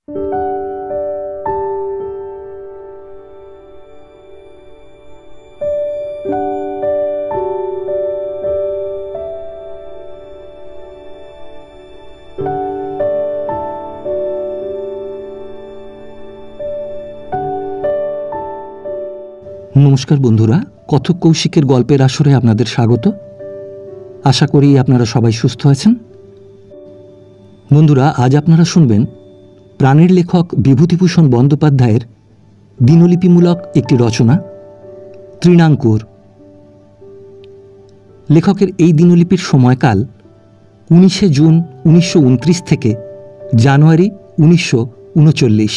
নমস্কার বন্ধুরা, কথক কৌশিকের গল্পের আসরে আপনাদের স্বাগত। আশা করি আপনারা সবাই সুস্থ আছেন। বন্ধুরা, আজ আপনারা শুনবেন প্রাণের লেখক বিভূতিভূষণ বন্দ্যোপাধ্যায়ের দিনলিপিমূলক একটি রচনা তৃণাঙ্কুর। লেখকের এই দিনলিপির সময়কাল 19শে জুন 1929 থেকে জানুয়ারি 1939।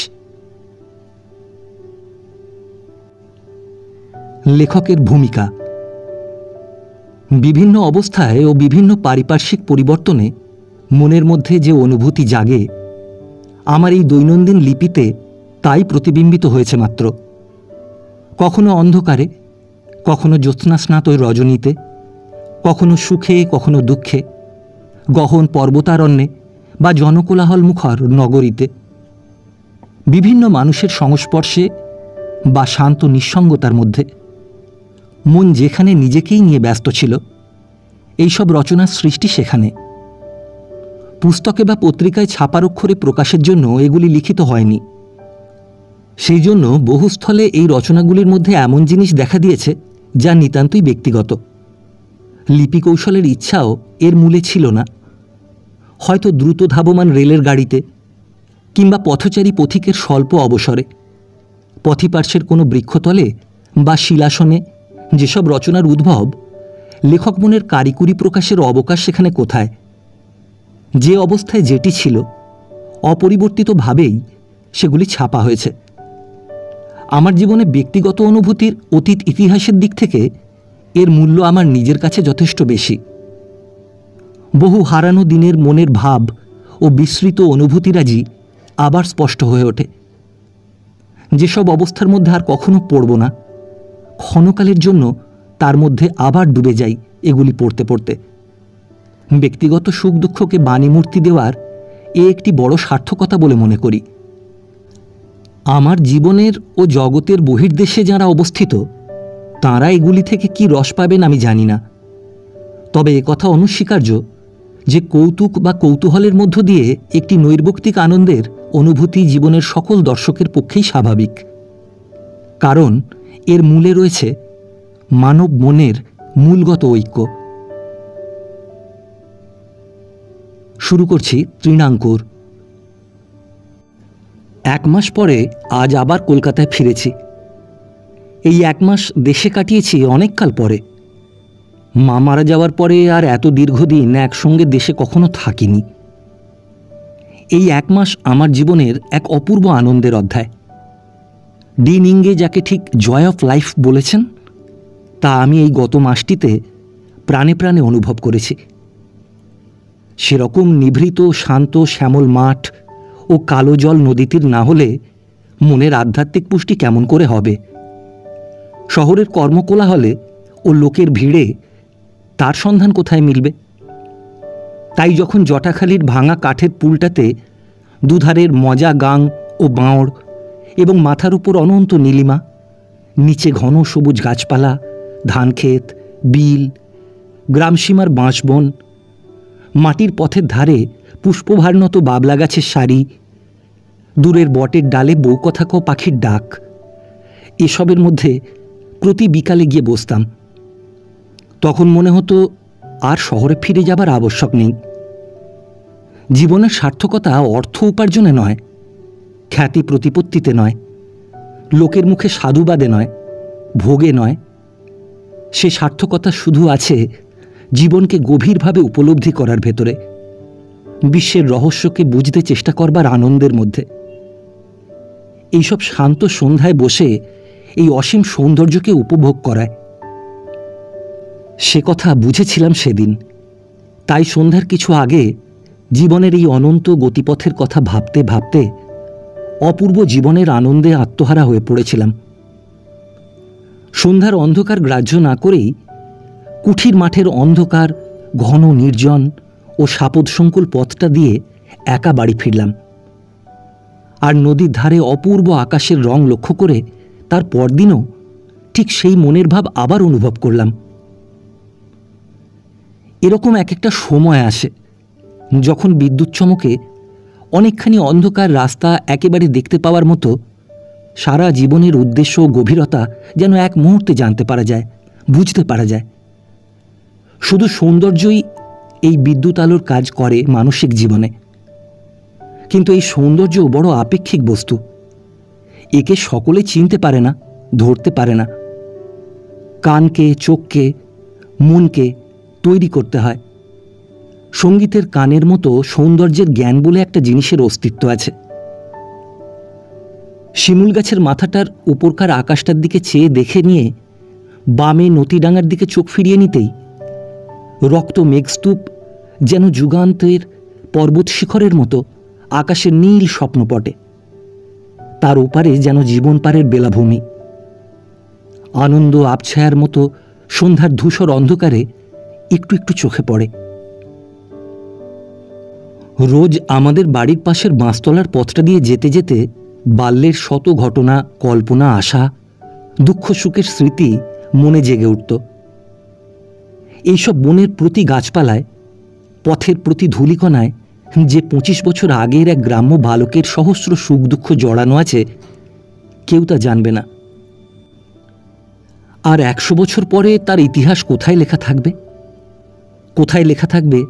লেখকের ভূমিকা। বিভিন্ন অবস্থায় ও বিভিন্ন পারিপার্শ্বিক পরিবর্তনে মনের মধ্যে যে অনুভূতি জাগে, আমার এই দৈনন্দিন লিপিতে তাই প্রতিবিম্বিত হয়েছে মাত্র। কখনো অন্ধকারে, কখনো জ্যোৎস্নাস্নাত রজনীতে, কখনো সুখে, কখনো দুঃখে, গহন পর্বতারণ্যে বা জনকোলাহল মুখর নগরীতে, বিভিন্ন মানুষের সংস্পর্শে বা শান্ত নিঃসঙ্গতার মধ্যে। মন যেখানে নিজেকেই নিয়ে ব্যস্ত ছিল, এইসব রচনার সৃষ্টি সেখানে। পুস্তকে বা পত্রিকায় ছাপার অক্ষরে প্রকাশের জন্য এগুলি লিখিত হয়নি। সেই জন্য বহুস্থলে এই রচনাগুলির মধ্যে এমন জিনিস দেখা দিয়েছে যা নিতান্তই ব্যক্তিগত। লিপি কৌশলের ইচ্ছাও এর মূলে ছিল না। হয়তো দ্রুত ধাবমান রেলের গাড়িতে, কিংবা পথচারী পথিকের স্বল্প অবসরে, পথিপার্শ্বের কোনো বৃক্ষতলে বা শিলাসনে যেসব রচনার উদ্ভব, লেখক মনের কারিকুরি প্রকাশের অবকাশ সেখানে কোথায়? যে অবস্থায় যেটি ছিল, অপরিবর্তিতভাবেই সেগুলি ছাপা হয়েছে। আমার জীবনে ব্যক্তিগত অনুভূতির অতীত ইতিহাসের দিক থেকে এর মূল্য আমার নিজের কাছে যথেষ্ট বেশি। বহু হারানো দিনের মনের ভাব ও বিস্মৃত অনুভূতিরাজি আবার স্পষ্ট হয়ে ওঠে। যেসব অবস্থার মধ্যে আর কখনো পড়ব না, ক্ষণকালের জন্য তার মধ্যে আবার ডুবে যাই এগুলি পড়তে পড়তে। ব্যক্তিগত সুখ দুঃখকে বাণীমূর্তি দেওয়ার এ একটি বড় সার্থকতা বলে মনে করি। আমার জীবনের ও জগতের বহির্দেশে যাঁরা অবস্থিত, তাঁরা এগুলি থেকে কি রস পাবেন আমি জানি না। তবে একথা অনস্বীকার্য যে কৌতুক বা কৌতূহলের মধ্য দিয়ে একটি নৈর্ব্যক্তিক আনন্দের অনুভূতি জীবনের সকল দর্শকের পক্ষেই স্বাভাবিক। কারণ এর মূলে রয়েছে মানব মনের মূলগত ঐক্য। শুরু করছি তৃণাঙ্কুর। 1 মাস পরে আজ আবার কলকাতায় ফিরেছি। এই 1 মাস দেশে কাটিয়েছি অনেককাল পরে। মা মারা যাওয়ার পরে আর এত দীর্ঘদিন একসঙ্গে দেশে কখনো থাকিনি। এই 1 মাস আমার জীবনের এক অপূর্ব আনন্দের অধ্যায়। ডিন ইংগে যাকে ঠিক জয় অফ লাইফ বলেছেন, তা আমি এই গত মাসটিতে প্রাণে প্রাণে অনুভব করেছি। সেরকম নিভৃত শান্ত শ্যামল মাঠ ও কালো জল নদীতীর না হলে মনের আধ্যাত্মিক পুষ্টি কেমন করে হবে? শহরের কর্মকোলাহলে ও লোকের ভিড়ে তার সন্ধান কোথায় মিলবে? তাই যখন জটাখালির ভাঙা কাঠের পুলটাতে দুধারের মজা গাং ও বাঁড় এবং মাথার উপর অনন্ত নীলিমা, নিচে ঘন সবুজ গাছপালা, ধানক্ষেত, বিল, গ্রামসীমার বাঁশবন, মাটির পথের ধারে পুষ্পভারনত বাবলা গাছের সারি, দূরের বটের ডালে বউকথা কও পাখির ডাক, এসবের মধ্যে প্রতি বিকালে গিয়ে বসতাম। তখন মনে হতো আর শহরে ফিরে যাবার আবশ্যক নেই। জীবনের সার্থকতা অর্থ উপার্জনে নয়, খ্যাতি প্রতিপত্তিতে নয়, লোকের মুখে সাধুবাদে নয়, ভোগে নয়। সে সার্থকতা শুধু আছে জীবনকে গভীরভাবে উপলব্ধি করার ভেতরে, বিশ্বের রহস্যকে বুঝতে চেষ্টা করবার আনন্দের মধ্যে। এইসব শান্ত সন্ধ্যায় বসে এই অসীম সৌন্দর্যকে উপভোগ করায়। সে কথা বুঝেছিলাম সেদিন। তাই সন্ধ্যার কিছু আগে জীবনের এই অনন্ত গতিপথের কথা ভাবতে ভাবতে অপূর্ব জীবনের আনন্দে আত্মহারা হয়ে পড়েছিলাম। সন্ধ্যার অন্ধকার গ্রাহ্য না করেই কুঠির মাঠের অন্ধকার, ঘন নির্জন ও সাপদসংকুল পথটা দিয়ে একা বাড়ি ফিরলাম। আর নদীর ধারে অপূর্ব আকাশের রং লক্ষ্য করে তার পরদিনও ঠিক সেই মনের ভাব আবার অনুভব করলাম। এরকম এক একটা সময় আসে যখন বিদ্যুৎ চমকে অনেকখানি অন্ধকার রাস্তা একেবারে দেখতে পাওয়ার মতো সারা জীবনের উদ্দেশ্য ও গভীরতা যেন এক মুহূর্তে জানতে পারা যায়, বুঝতে পারা যায়। শুধু সৌন্দর্যই এই বিদ্যুৎ আলোর কাজ করে মানসিক জীবনে, কিন্তু এই সৌন্দর্য বড় আপেক্ষিক বস্তু। একে সকলে চিনতে পারে না, ধরতে পারে না। কানকে, চোখকে, মনকে তৈরি করতে হয়। সঙ্গীতের কানের মতো সৌন্দর্যের জ্ঞান বলে একটা জিনিসের অস্তিত্ব আছে। শিমুল গাছের মাথাটার উপরকার আকাশটার দিকে চেয়ে দেখে নিয়ে বামে নতিডাঙ্গার দিকে চোখ ফিরিয়ে নিতেই রক্ত মেঘস্তূপ যেন যুগান্তের পর্বত শিখরের মতো আকাশের নীল স্বপ্নপটে, তার ওপারে যেন জীবন পারের বেলাভূমি। আনন্দ আবছায়ার মতো সন্ধ্যার ধূসর অন্ধকারে একটু একটু চোখে পড়ে। রোজ আমাদের বাড়ির পাশের বাঁশতলার পথটা দিয়ে যেতে যেতে বাল্যের শত ঘটনা, কল্পনা, আশা, দুঃখ সুখের স্মৃতি মনে জেগে উঠত। এইসব বনের প্রতি গাছপালায়, পথের প্রতি ধূলিকণায় যে 25 বছর আগের এক গ্রাম্য বালকের সহস্র সুখ দুঃখ জড়ানো আছে, কেউ তা জানবে না। আর 100 বছর পরে তার ইতিহাস কোথায় লেখা থাকবে? কোথায় লেখা থাকবে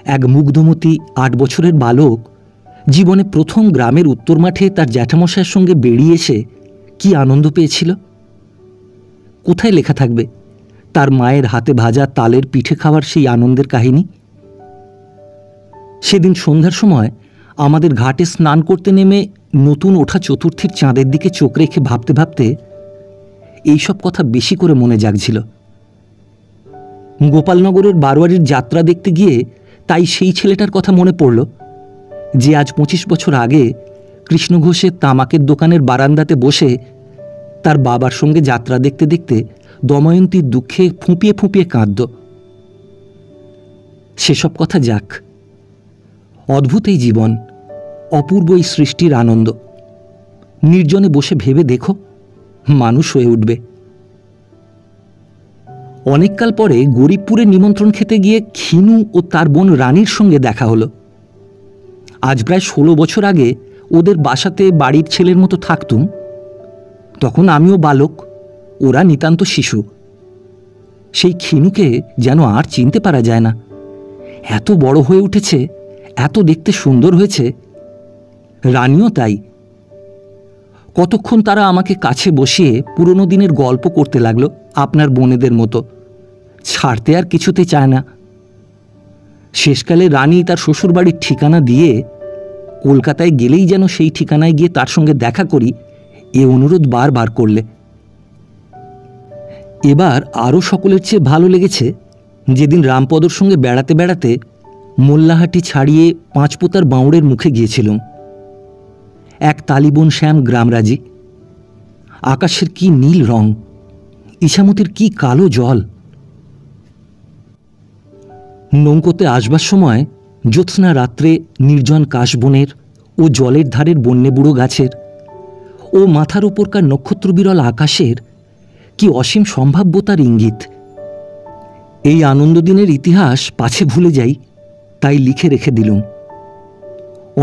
এক মুগ্ধমতী 8 বছরের বালক জীবনে প্রথম গ্রামের উত্তর মাঠে তার জ্যাঠামশাইয়ের সঙ্গে বেরিয়ে এসে কি আনন্দ পেয়েছিল? কোথায় লেখা থাকবে তার মায়ের হাতে ভাজা তালের পিঠে খাওয়ার সেই আনন্দের কাহিনী? সেদিন সন্ধ্যার সময় আমাদের ঘাটে স্নান করতে নেমে নতুন ওঠা চতুর্থীর চাঁদের দিকে চোখ রেখে ভাবতে ভাবতে এইসব কথা বেশি করে মনে জাগছিল। গোপালনগরের বারোয়ারির যাত্রা দেখতে গিয়ে তাই সেই ছেলেটার কথা মনে পড়ল যে আজ 25 বছর আগে কৃষ্ণ ঘোষের তামাকের দোকানের বারান্দাতে বসে তার বাবার সঙ্গে যাত্রা দেখতে দেখতে দময়ন্তীর দুঃখে ফুঁপিয়ে ফুঁপিয়ে কাঁদত। সেসব কথা যাক। অদ্ভুত এই জীবন, অপূর্ব এই সৃষ্টির আনন্দ। নির্জনে বসে ভেবে দেখো, মানুষ হয়ে উঠবে। অনেককাল পরে গরিবপুরে নিমন্ত্রণ খেতে গিয়ে খিনু ও তার বোন রানীর সঙ্গে দেখা হলো। আজ প্রায় 16 বছর আগে ওদের বাসাতে বাড়ির ছেলের মতো থাকতুম। তখন আমিও বালক, ওরা নিতান্ত শিশু। সেই খিনুকে যেন আর চিনতে পারা যায় না। এত বড় হয়ে উঠেছে, এত দেখতে সুন্দর হয়েছে। রানীও তাই। কতক্ষণ তারা আমাকে কাছে বসিয়ে পুরনো দিনের গল্প করতে লাগলো, আপনার বোনেদের মতো। ছাড়তে আর কিছুতে চায় না। শেষকালে রানী তার শ্বশুরবাড়ির ঠিকানা দিয়ে কলকাতায় গেলেই যেন সেই ঠিকানায় গিয়ে তার সঙ্গে দেখা করি, এ অনুরোধ বারবার করলে। এবার আরও সকলের চেয়ে ভালো লেগেছে যেদিন রামপদর সঙ্গে বেড়াতে বেড়াতে মোল্লাহাটি ছাড়িয়ে পাঁচপোতার বাউড়ের মুখে গিয়েছিলাম। এক তালিবন শ্যাম গ্রামরাজি। আকাশের কি নীল রং, ইছামতির কি কালো জল। নৌকোতে আসবার সময় জ্যোৎস্না রাত্রে নির্জন কাশবনের ও জলের ধারের বন্যে বুড়ো গাছের ও মাথার উপরকার নক্ষত্রবিরল আকাশের কি অসীম সম্ভাব্যতার ইঙ্গিত। এই আনন্দদিনের ইতিহাস পাছে ভুলে যাই, তাই লিখে রেখে দিলুম।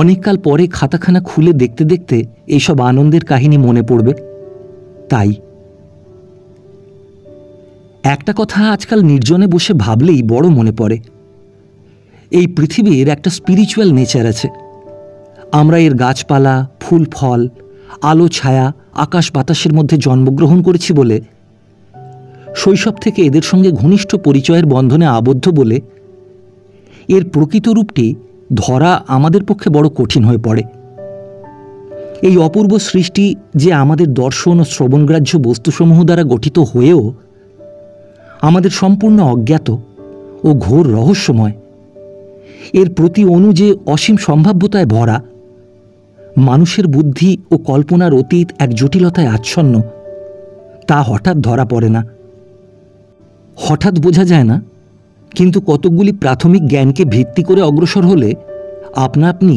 অনেককাল পরে খাতাখানা খুলে দেখতে দেখতে এইসব আনন্দের কাহিনী মনে পড়বে। তাই একটা কথা আজকাল নির্জনে বসে ভাবলেই বড় মনে পড়ে। এই পৃথিবীর একটা স্পিরিচুয়াল নেচার আছে। আমরা এর গাছপালা, ফুল ফল, আলো ছায়া, আকাশ বাতাসের মধ্যে জন্মগ্রহণ করেছি বলে, শৈশব থেকে এদের সঙ্গে ঘনিষ্ঠ পরিচয়ের বন্ধনে আবদ্ধ বলে এর প্রকৃত রূপটি ধরা আমাদের পক্ষে বড় কঠিন হয়ে পড়ে। এই অপূর্ব সৃষ্টি যে আমাদের দর্শন ও শ্রবণগ্রাহ্য বস্তুসমূহ দ্বারা গঠিত হয়েও আমাদের সম্পূর্ণ অজ্ঞাত ও ঘোর রহস্যময়, এর প্রতি অণু যে অসীম সম্ভাব্যতায় ভরা, মানুষের বুদ্ধি ও কল্পনার অতীত এক জটিলতায় আচ্ছন্ন, তা হঠাৎ ধরা পড়ে না। হঠাৎ বোঝা যায় না, কিন্তু কতকগুলি প্রাথমিক জ্ঞানকে ভিত্তি করে অগ্রসর হলে আপনা আপনি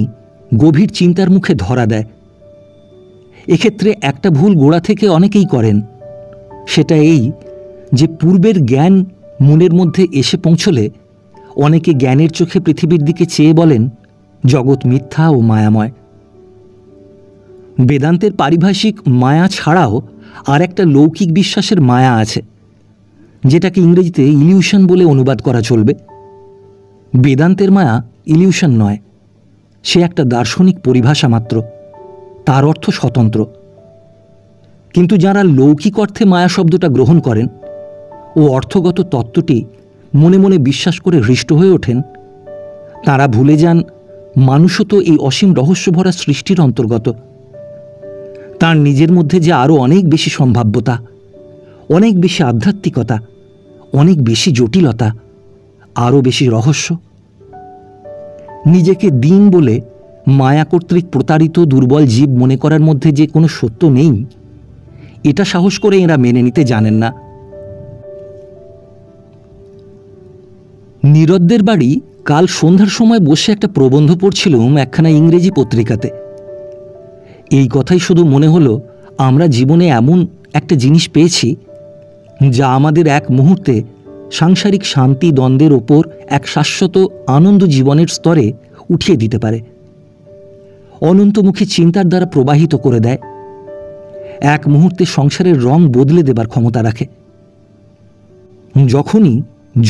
গভীর চিন্তার মুখে ধরা দেয়। এক্ষেত্রে একটা ভুল গোড়া থেকে অনেকেই করেন, সেটা এই যে পূর্বের জ্ঞান মনের মধ্যে এসে পৌঁছলে অনেকে জ্ঞানের চোখে পৃথিবীর দিকে চেয়ে বলেন জগৎ মিথ্যা ও মায়াময়। বেদান্তের পারিভাষিক মায়া ছাড়াও আর একটা লৌকিক বিশ্বাসের মায়া আছে, যেটাকে ইংরেজিতে ইলিউশন বলে অনুবাদ করা চলবে। বেদান্তের মায়া ইলিউশন নয়, সে একটা দার্শনিক পরিভাষা মাত্র, তার অর্থ স্বতন্ত্র। কিন্তু যারা লৌকিক অর্থে মায়া শব্দটা গ্রহণ করেন ও অর্থগত তত্ত্বটি মনে মনে বিশ্বাস করে হৃষ্ট হয়ে ওঠেন, তারা ভুলে যান মানুষও তো এই অসীম রহস্যভরা সৃষ্টির অন্তর্গত। তার নিজের মধ্যে যে আরও অনেক বেশি সম্ভাব্যতা, অনেক বেশি আধ্যাত্মিকতা, অনেক বেশি জটিলতা, আরও বেশি রহস্য। নিজেকে দিন বলে মায়া কর্তৃক প্রতারিত দুর্বল জীব মনে করার মধ্যে যে কোনো সত্য নেই, এটা সাহস করে এরা মেনে নিতে জানেন না। নীরদের বাড়ি কাল সন্ধ্যার সময় বসে একটা প্রবন্ধ পড়ছিলাম একখানা ইংরেজি পত্রিকাতে। এই কথাই শুধু মনে হলো, আমরা জীবনে এমন একটা জিনিস পেয়েছি যা আমাদের এক মুহূর্তে সাংসারিক শান্তি দ্বন্দ্বের ওপর এক শাশ্বত আনন্দ জীবনের স্তরে উঠিয়ে দিতে পারে, অনন্তমুখী চিন্তার দ্বারা প্রবাহিত করে দেয়, এক মুহূর্তে সংসারের রং বদলে দেবার ক্ষমতা রাখে। যখনই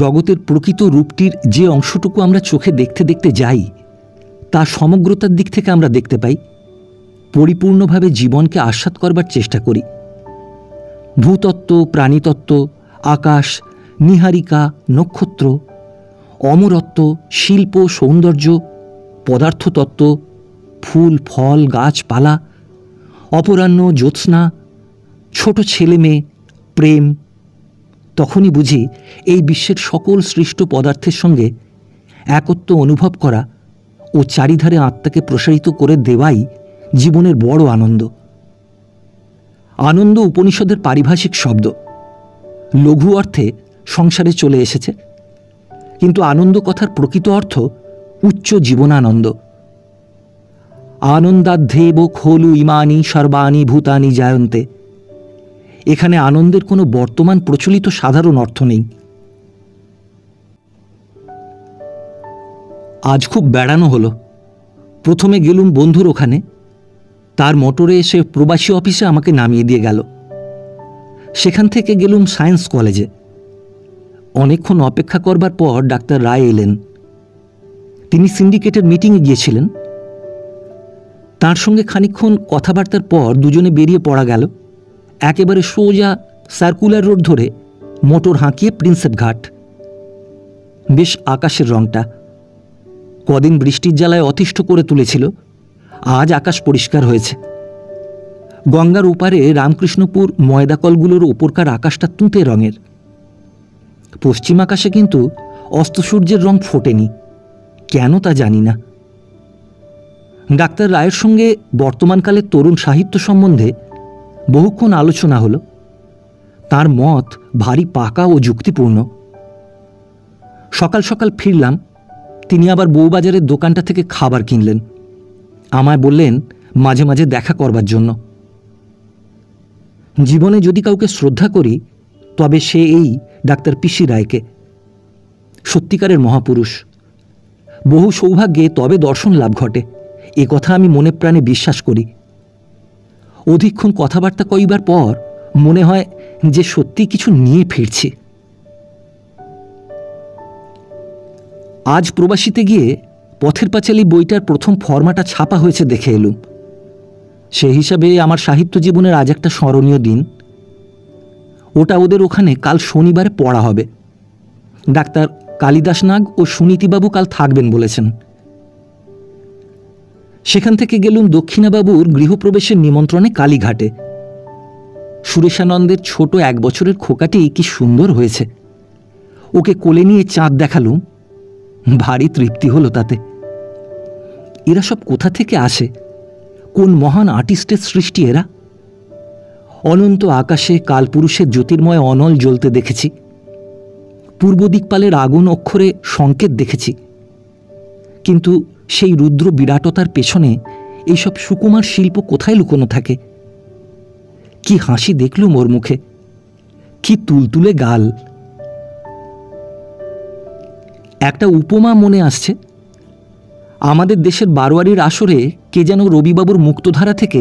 জগতের প্রকৃত রূপটির যে অংশটুকু আমরা চোখে দেখতে দেখতে যাই, তার সমগ্রতার দিক থেকে আমরা দেখতে পাই, পরিপূর্ণভাবে জীবনকে আস্বাদ করবার চেষ্টা করি। ভূতত্ত্ব, প্রাণীতত্ত্ব, আকাশ, নীহারিকা, নক্ষত্র, অমরত্ব, শিল্প, সৌন্দর্য, পদার্থতত্ত্ব, ফুল, ফল, গাছপালা, অপরাহ্ন, জ্যোৎস্না, ছোট ছেলে মেয়ে, প্রেম। তখনই বুঝি এই বিশ্বের সকল সৃষ্ট পদার্থের সঙ্গে একত্ব অনুভব করা ও চারিধারে আত্মাকে প্রসারিত করে দেওয়াই জীবনের বড় আনন্দ। আনন্দ উপনিষদের পারিভাষিক শব্দ, লঘু অর্থে সংসারে চলে এসেছে, কিন্তু আনন্দ কথার প্রকৃত অর্থ উচ্চ জীবনানন্দ। আনন্দাধ্যেব খলু ইমানি সর্বাণি ভূতানি জায়ন্তে। এখানে আনন্দের কোনো বর্তমান প্রচলিত সাধারণ অর্থ নেই। আজ খুব বেড়ানো হলো। প্রথমে গেলুম বন্ধুর ওখানে, তার মোটরে এসে প্রবাসী অফিসে আমাকে নামিয়ে দিয়ে গেল। সেখান থেকে গেলুম সায়েন্স কলেজে। অনেকক্ষণ অপেক্ষা করবার পর ডাক্তার রায় এলেন। তিনি সিন্ডিকেটের মিটিংয়ে গিয়েছিলেন। তার সঙ্গে খানিকক্ষণ কথাবার্তার পর দুজনে বেরিয়ে পড়া গেল একেবারে সোজা সার্কুলার রোড ধরে, মোটর হাঁকিয়ে প্রিন্সেপ ঘাট। বেশ আকাশের রংটা কদিন বৃষ্টির জ্বালায় অতিষ্ঠ করে তুলেছিল, আজ আকাশ পরিষ্কার হয়েছে। গঙ্গার ওপারে রামকৃষ্ণপুর ময়দাকলগুলোর ওপরকার আকাশটা তুঁতে রঙের। পশ্চিম আকাশে কিন্তু অস্তসূর্যের রং ফোটেনি, কেন তা জানি না। ডাক্তার রায়ের সঙ্গে বর্তমানকালের তরুণ সাহিত্য সম্বন্ধে বহুক্ষণ আলোচনা হলো। তার মত ভারী পাকা ও যুক্তিপূর্ণ। সকাল সকাল ফিরলাম। তিনি আবার বউবাজারের দোকানটা থেকে খাবার কিনলেন। আমায় বললেন মাঝে মাঝে দেখা করবার জন্য। জীবনে যদি কাউকে শ্রদ্ধা করি তবে সে এই ডাক্তার পিসি রায়কে। সত্যিকারের মহাপুরুষ। বহু সৌভাগ্যে তবে দর্শন লাভ ঘটে, এ কথা আমি মনে প্রাণে বিশ্বাস করি। অধিকক্ষণ কথাবার্তা কইবার পর মনে হয় যে সত্যি কিছু নিয়ে ফিরছি। আজ প্রবাসীতে গিয়ে পথের পাঁচালী বইটার প্রথম ফরমাটা ছাপা হয়েছে দেখে এলুম। সে হিসাবে আমার সাহিত্য জীবনের আজ একটা স্মরণীয় দিন। ওটা ওদের ওখানে কাল শনিবারে পড়া হবে। ডাক্তার কালিদাস নাগ ও সুনীতিবাবু কাল থাকবেন বলেছেন। সেখান থেকে গেলুম দক্ষিণাবাবুর গৃহপ্রবেশের নিমন্ত্রণে কালীঘাটে। সুরেশানন্দের ছোট 1 বছরের খোকাটি কি সুন্দর হয়েছে। ওকে কোলে নিয়ে চাঁদ দেখালুম, ভারী তৃপ্তি হলো তাতে। এরা সব কোথা থেকে আসে? কোন মহান আর্টিস্টের সৃষ্টি এরা? অনন্ত আকাশে কালপুরুষের জ্যোতির্ময় অনল জ্বলতে দেখেছি। পূর্ব দিকপালের আগুন অক্ষরে সংকেত দেখেছি। কিন্তু সেই রুদ্র বিরাটতার পেছনে এইসব সুকুমার শিল্প কোথায় লুকোনো থাকে? কি হাসি দেখলুম ওর মুখে, কি তুলতুলে গাল। একটা উপমা মনে আসছে। আমাদের দেশের বারোয়ারির আসরে কে যেন রবিবাবুর মুক্তধারা থেকে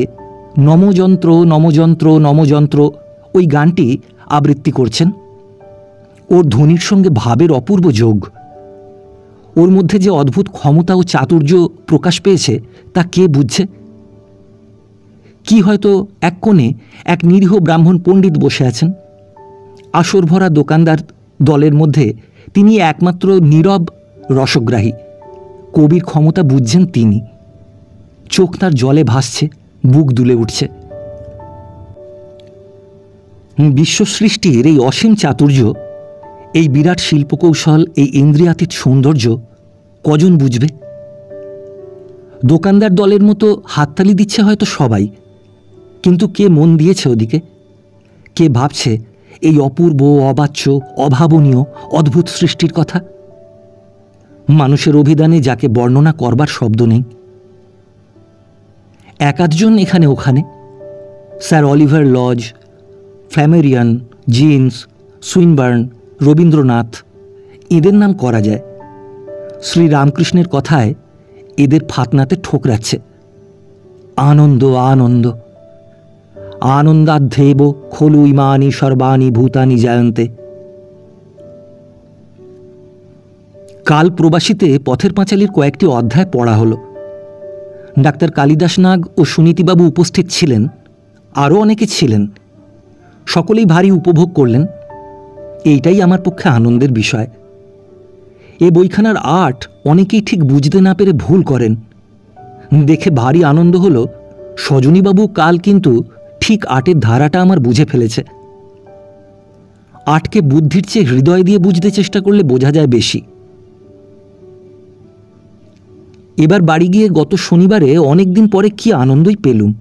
নমযন্ত্র নমযন্ত্র নমযন্ত্র ওই গানটি আবৃত্তি করছেন। ওর ধ্বনির সঙ্গে ভাবের অপূর্ব যোগ। ওর মধ্যে যে অদ্ভুত ক্ষমতা ও চাতুর্য প্রকাশ পেয়েছে তা কে বুঝছে? কি হয়তো এক কোণে এক নিরীহ ব্রাহ্মণ পণ্ডিত বসে আছেন। আসর ভরা দোকানদার দলের মধ্যে তিনি একমাত্র নীরব রসগ্রাহী। কবির ক্ষমতা বুঝছেন তিনি। চোখ তার জলে ভাসছে, বুক দুলে উঠছে। বিশ্বসৃষ্টির এই অসীম চাতুর্য, এই বিরাট শিল্পকৌশল, এই ইন্দ্রিয়াতীত সৌন্দর্য কজন বুঝবে? দোকানদার দলের মতো হাততালি দিচ্ছে হয়তো সবাই, কিন্তু কে মন দিয়েছে ওদিকে? কে ভাবছে এই অপূর্ব, অবাচ্য, অভাবনীয়, অদ্ভুত সৃষ্টির কথা? মানুষের অভিধানে যাকে বর্ণনা করবার শব্দ নেই। এক আধজন এখানে ওখানে, sir Oliver Lodge, Flammarion, Jeans, Swinburne, Rabindranath, এদের নাম করা যায়। শ্রীরামকৃষ্ণের কথায় এদের ফাতনাতে ঠোকরাচ্ছে। আনন্দ আনন্দ আনন্দাধ্যেব খলু ইমানি সর্বাণি ভূতানি জায়ন্তে। কাল প্রবাসীতে পথের পাঁচালীর কয়েকটি অধ্যায় পড়া হলো। ডাক্তার কালিদাস নাগ ও সুনীতিবাবু উপস্থিত ছিলেন, আরও অনেকে ছিলেন। সকলেই ভারী উপভোগ করলেন। এইটাই আমার পক্ষে আনন্দের বিষয়। এ বইখানার আর্ট অনেকেই ঠিক বুঝতে না পেরে ভুল করেন। দেখে ভারী আনন্দ হলো সজনীবাবু কাল কিন্তু ঠিক আর্টের ধারাটা আমার বুঝে ফেলেছে। আর্টকে বুদ্ধির চেয়ে হৃদয় দিয়ে বুঝতে চেষ্টা করলে বোঝা যায় বেশি। এবার বাড়ি গিয়ে গত শনিবারে অনেকদিন পরে কি আনন্দই পেলুম।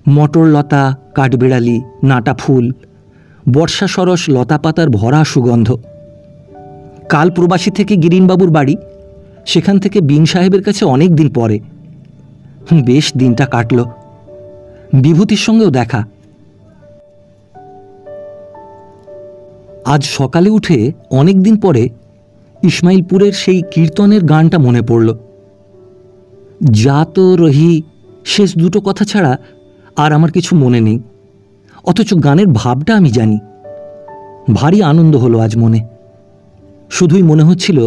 মটরলতা, কাঠবেড়ালি, নাটা ফুল, বর্ষা সরস লতা পাতার ভরা সুগন্ধ। কাল প্রবাসী থেকে গিরিনবাবুর বাড়ি, সেখান থেকে বিন সাহেবের কাছে অনেক দিন পরে। বেশ দিনটা কাটল। বিভূতির সঙ্গেও দেখা। আজ সকালে উঠে অনেক দিন পরে ইসমাইলপুরের সেই কীর্তনের গানটা মনে পড়ল। যা তো রহি, শেষ দুটো কথা ছাড়া আর আমার কিছু মনে নেই, অথচ গানের ভাবটা আমি জানি। ভারী আনন্দ হলো আজ মনে। শুধুই মনে হচ্ছিল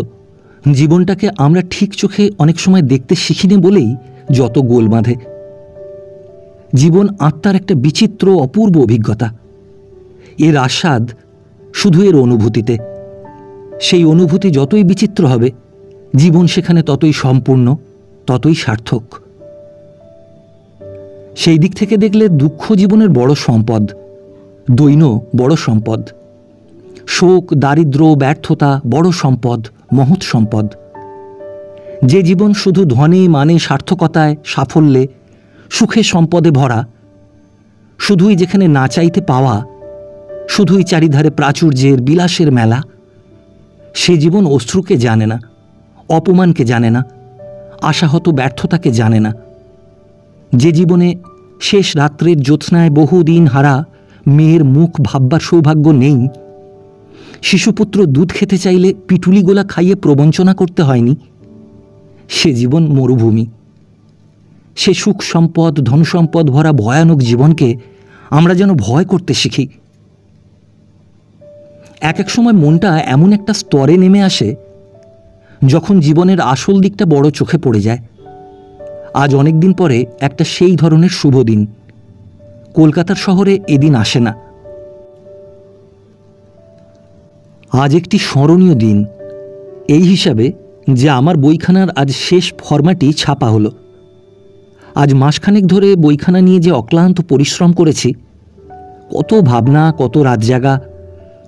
জীবনটাকে আমরা ঠিক চোখে অনেক সময় দেখতে শিখিনি বলেই যত গোল বাঁধে। জীবন আত্মার একটা বিচিত্র অপূর্ব অভিজ্ঞতা। এর আস্বাদ শুধু এর অনুভূতিতে। সেই অনুভূতি যতই বিচিত্র হবে, জীবন সেখানে ততই সম্পূর্ণ, ততই সার্থক। সেই দিক থেকে দেখলে দুঃখ জীবনের বড় সম্পদ, দৈন্য বড় সম্পদ, শোক, দারিদ্র, ব্যর্থতা বড় সম্পদ, মহৎ সম্পদ। যে জীবন শুধু ধনে মানে, সার্থকতায়, সাফল্যে, সুখে, সম্পদে ভরা, শুধুই যেখানে না চাইতে পাওয়া, শুধুই চারিধারে প্রাচুর্যের, বিলাসের মেলা, সে জীবন অশ্রুকে জানে না, অপমানকে জানে না, আশাহত ব্যর্থতাকে জানে না। যে জীবনে শেষ রাত্রের জ্যোৎস্নায় বহুদিন হারা মেয়ের মুখ ভাববার সৌভাগ্য নেই, শিশুপুত্র দুধ খেতে চাইলে পিটুলি গোলা খাইয়ে প্রবঞ্চনা করতে হয়নি, সে জীবন মরুভূমি। সে সুখ সম্পদ, ধনসম্পদ ভরা ভয়ানক জীবনকে আমরা যেন ভয় করতে শিখি। এক এক সময় মনটা এমন একটা স্তরে নেমে আসে যখন জীবনের আসল দিকটা বড় চোখে পড়ে যায়। আজ অনেক দিন পরে একটা সেই ধরনের শুভ দিন। কলকাতার শহরে এদিন আসে না। আজ একটি স্মরণীয় দিন এই হিসাবে যে আমার বইখানার আজ শেষ ফরম্যাটই ছাপা হলো। আজ মাসখানেক ধরে বইখানা নিয়ে যে অক্লান্ত পরিশ্রম করেছি, কত ভাবনা, কত রাত জাগা,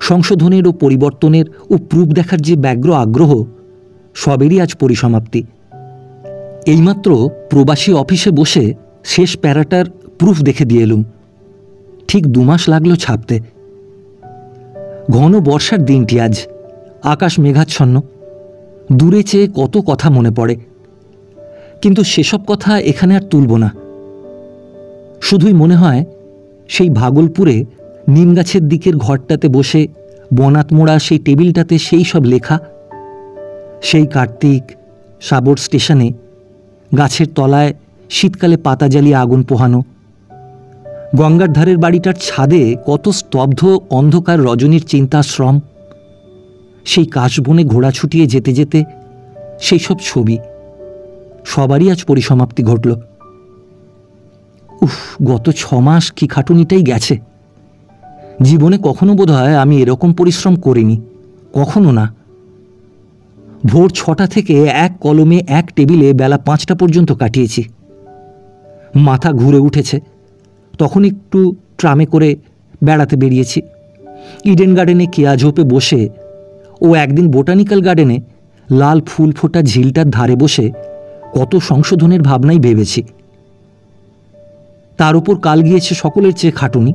সংশোধনের ও পরিবর্তনের ও প্রুফ দেখার যে ব্যগ্র আগ্রহ, সবেরই আজ পরিসমাপ্তি। এইমাত্র প্রবাসী অফিসে বসে শেষ প্যারাটার প্রুফ দেখে দিয়ে এলুম। ঠিক 2 মাস লাগলো ছাপতে। ঘন বর্ষার দিনটি আজ, আকাশ মেঘাচ্ছন্ন। দূরে চেয়ে কত কথা মনে পড়ে, কিন্তু সেসব কথা এখানে আর তুলব না। শুধুই মনে হয় সেই ভাগলপুরে নিমগাছের দিকের ঘরটাতে বসে বনাত মোড়া সেই টেবিলটাতে সেই সব লেখা, সেই কার্তিক সাবর স্টেশনে গাছের তলায় শীতকালে পাতা জ্বালিয়ে আগুন পোহানো, গঙ্গার ধারের বাড়িটার ছাদে কত স্তব্ধ অন্ধকার রজনীর চিন্তাশ্রম, সেই কাশবনে ঘোড়া ছুটিয়ে যেতে যেতে সেই সব ছবি, সবারই আজ পরিসমাপ্তি ঘটল। উফ, গত 6 মাস কি খাটুনিটাই গেছে। জীবনে কখনো বোধহয় আমি এরকম পরিশ্রম করিনি, কখনো না। ভোর 6টা থেকে এক কলমে এক টেবিলে বেলা 5টা পর্যন্ত কাটিয়েছি। মাথা ঘুরে উঠেছে, তখন একটু ট্রামে করে বেড়াতে বেরিয়েছি। ইডেন গার্ডেনে কেয়া ঝোপে বসে ও একদিন বোটানিক্যাল গার্ডেনে লাল ফুল ফোটা ঝিলটার ধারে বসে কত সংশোধনের ভাবনাই ভেবেছি। তার উপর কাল গিয়েছে সকলের চেয়ে খাটুনি।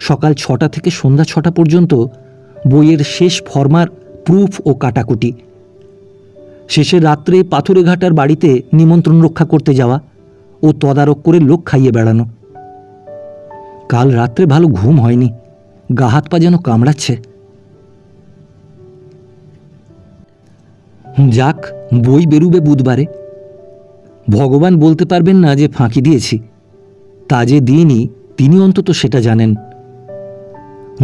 সকাল 6টা থেকে সন্ধ্যা 6টা পর্যন্ত বইয়ের শেষ ফরমার প্রুফ ও কাটাকুটি, শেষের রাত্রে পাথরে ঘাটার বাড়িতে নিমন্ত্রণ রক্ষা করতে যাওয়া ও তদারক করে লোক খাইয়ে বেড়ানো। কাল রাত্রে ভালো ঘুম হয়নি, গা হাত পা যেন কামড়াচ্ছে। যাক, বই বেরুবে বুধবারে। ভগবান বলতে পারবেন না যে ফাঁকি দিয়েছি, তা যে দিইনি তিনি অন্তত সেটা জানেন।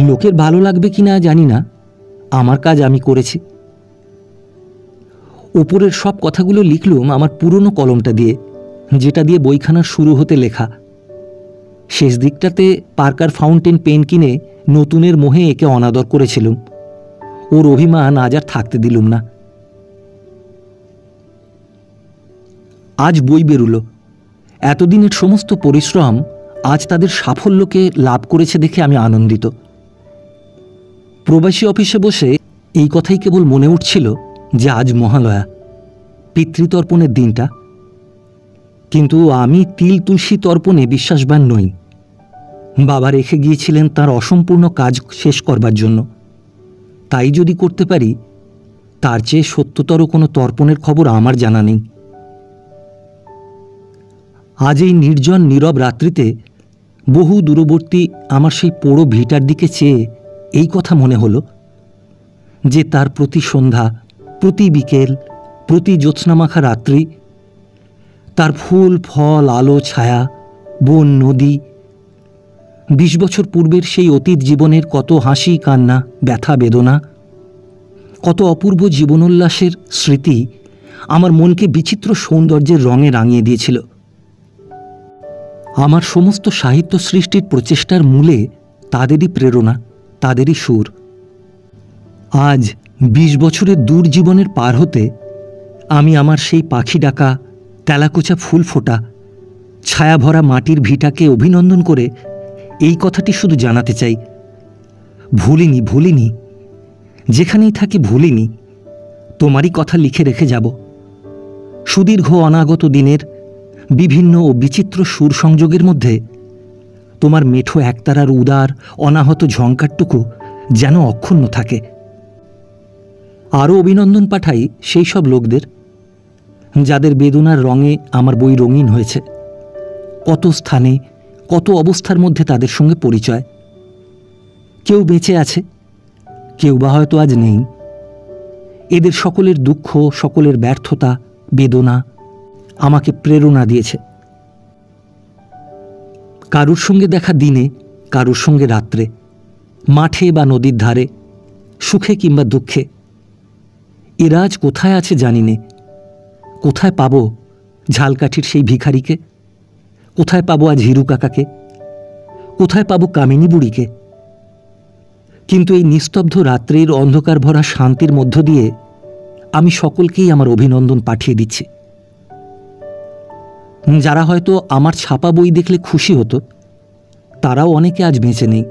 লোকের ভালো লাগবে কি না জানি না, আমার কাজ আমি করেছি। ওপরের সব কথাগুলো লিখলুম আমার পুরনো কলমটা দিয়ে, যেটা দিয়ে বইখানার শুরু হতে লেখা। শেষ দিকটাতে পার্কার ফাউন্টেন পেন কিনে নতুনের মোহে একে অনাদর করেছিলুম। ওর অভিমান আজ আর থাকতে দিলুম না। আজ বই বেরুলো। এতদিনের সমস্ত পরিশ্রম আজ তাদের সাফল্যকে লাভ করেছে দেখে আমি আনন্দিত। প্রবাসী অফিসে বসে এই কথাই কেবল মনে উঠছিল যে আজ মহালয়া, পিতৃতর্পণের দিনটা। কিন্তু আমি তিল তুলসী তর্পণে বিশ্বাসবান নই। বাবা রেখে গিয়েছিলেন তার অসম্পূর্ণ কাজ শেষ করবার জন্য। তাই যদি করতে পারি, তার চেয়ে সত্যতর কোনো তর্পণের খবর আমার জানা নেই। আজ এই নির্জন নীরব রাত্রিতে বহু দূরবর্তী আমার সেই পোড়ো ভিটার দিকে চেয়ে এই কথা মনে হলো যে তার প্রতি সন্ধ্যা, প্রতি বিকেল, প্রতি জ্যোৎস্নামাখা রাত্রি, তার ফুল ফল আলো ছায়া, বন নদী, 20 বছর পূর্বের সেই অতীত জীবনের কত হাসি কান্না, ব্যথা বেদনা, কত অপূর্ব জীবনোল্লাসের স্মৃতি আমার মনকে বিচিত্র সৌন্দর্যের রঙে রাঙিয়ে দিয়েছিল। আমার সমস্ত সাহিত্য সৃষ্টির প্রচেষ্টার মূলে তাদেরই প্রেরণা, তাদেরই সুর। আজ 20 বছরের দূর জীবনের পার হতে আমি আমার সেই পাখি ডাকা, তেলাকুচা ফুল ফোটা, ছায়াভরা মাটির ভিটাকে অভিনন্দন করে এই কথাটি শুধু জানাতে চাই, ভুলিনি, ভুলিনি, যেখানেই থাকি ভুলিনি, তোমারই কথা লিখে রেখে যাব। সুদীর্ঘ অনাগত দিনের বিভিন্ন ও বিচিত্র সুর সংযোগের মধ্যে তোমার মেঠো একতারার উদার অনাহত ঝঙ্কারটুকু যেন অক্ষুণ্ণ থাকে। আরও অভিনন্দন পাঠাই সেই সব লোকদের যাদের বেদনার রঙে আমার বই রঙিন হয়েছে। কত স্থানে, কত অবস্থার মধ্যে তাদের সঙ্গে পরিচয়। কেউ বেঁচে আছে, কেউ বা হয়তো আজ নেই। এদের সকলের দুঃখ, সকলের ব্যর্থতা, বেদনা আমাকে প্রেরণা দিয়েছে। কারুর সঙ্গে দেখা দিনে, কারুর সঙ্গে রাত্রে, মাঠে বা নদীর ধারে, সুখে কিংবা দুঃখে। এরা আজ কোথায় আছে জানি নে। কোথায় পাবো ঝালকাঠির সেই ভিখারিকে? কোথায় পাবো আজ হিরু কাকাকে? কোথায় পাবো কামিনী বুড়িকে? কিন্তু এই নিস্তব্ধ রাত্রির অন্ধকার ভরা শান্তির মধ্য দিয়ে আমি সকলকেই আমার অভিনন্দন পাঠিয়ে দিচ্ছি। যারা হয়তো আমার ছাপা বই দেখলে খুশি হতো, তারাও অনেকে আজ বেঁচে নেই।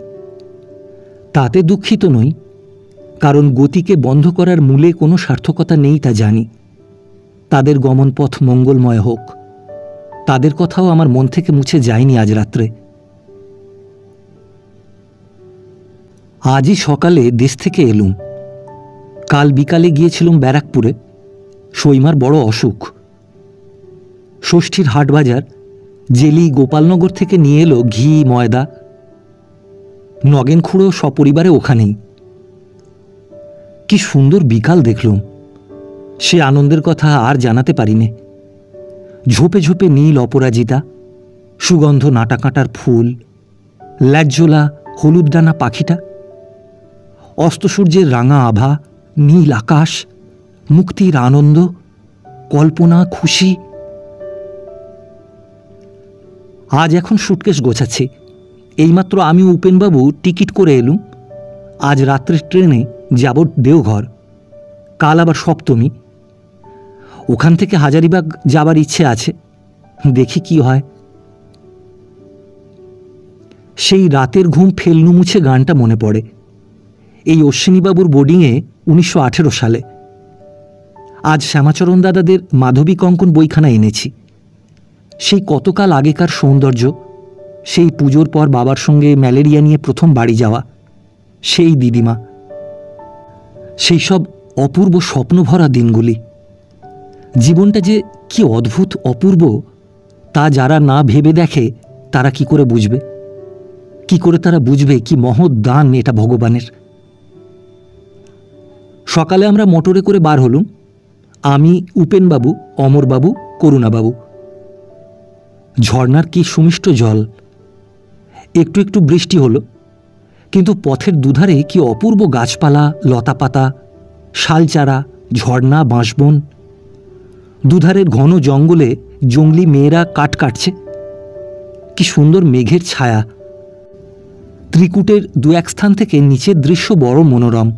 তাতে দুঃখিত নই, কারণ গতিকে বন্ধ করার মূলে কোনো সার্থকতা নেই তা জানি। তাদের গমনপথ মঙ্গলময় হোক, তাদের কথাও আমার মন থেকে মুছে যায়নি আজ রাত্রে। আজই সকালে দেশ থেকে এলুম। কাল বিকালে গিয়েছিলাম ব্যারাকপুরে। সৈমার বড় অসুখ। ষষ্ঠীর হাটবাজার জেলি গোপালনগর থেকে নিয়ে এলো ঘি ময়দা। নগেন খুড়ো সপরিবারে ওখানেই। কি সুন্দর বিকাল দেখলুম, সে আনন্দের কথা আর জানাতে পারিনে। ঝোপে ঝোপে নীল অপরাজিতা, সুগন্ধ নাটাকাঁটার ফুল, ল্যাজ্জোলা হলুদ ডানা পাখিটা, অস্তসূর্যের রাঙা আভা, নীল আকাশ, মুক্তির আনন্দ, কল্পনা, খুশি। আজ এখন সুটকেস গোছাচ্ছি। এইমাত্র আমি উপেনবাবু টিকিট করে এলুম। আজ রাত্রের ট্রেনে যাব দেওঘর, কাল আবার সপ্তমী। ওখান থেকে হাজারিবাগ যাবার ইচ্ছে আছে, দেখি কি হয়। সেই রাতের ঘুম ফেলনু মুছে গানটা মনে পড়ে। এই অশ্বিনীবাবুর বোর্ডিংয়ে 1918 সালে। আজ শ্যামাচরণ দাদাদের মাধবী কঙ্কন বইখানা এনেছি। সেই কতকাল আগেকার সৌন্দর্য, সেই পুজোর পর বাবার সঙ্গে ম্যালেরিয়া নিয়ে প্রথম বাড়ি যাওয়া, সেই দিদিমা, সেই সব অপূর্ব স্বপ্নভরা দিনগুলি। জীবনটা যে কি অদ্ভুত অপূর্ব, তা যারা না ভেবে দেখে তারা কি করে বুঝবে? কি করে তারা বুঝবে কি মহৎ দান এটা ভগবানের? সকালে আমরা মোটরে করে বার হলুম, আমি, উপেনবাবু, অমরবাবু, করুণাবাবু। ঝর্নার কি সুমিষ্ট জল। একটু একটু বৃষ্টি হলো, কিন্তু পথের দুধারে কি অপূর্ব গাছপালা, লতাপাতা, শালচারা, ঝর্ণা, বাঁশবন। দুধারের ঘন জঙ্গলে জঙ্গলি মেয়েরা কাঠ কাটছে। কি সুন্দর মেঘের ছায়া। ত্রিকুটের দু এক স্থান থেকে নিচের দৃশ্য বড় মনোরম।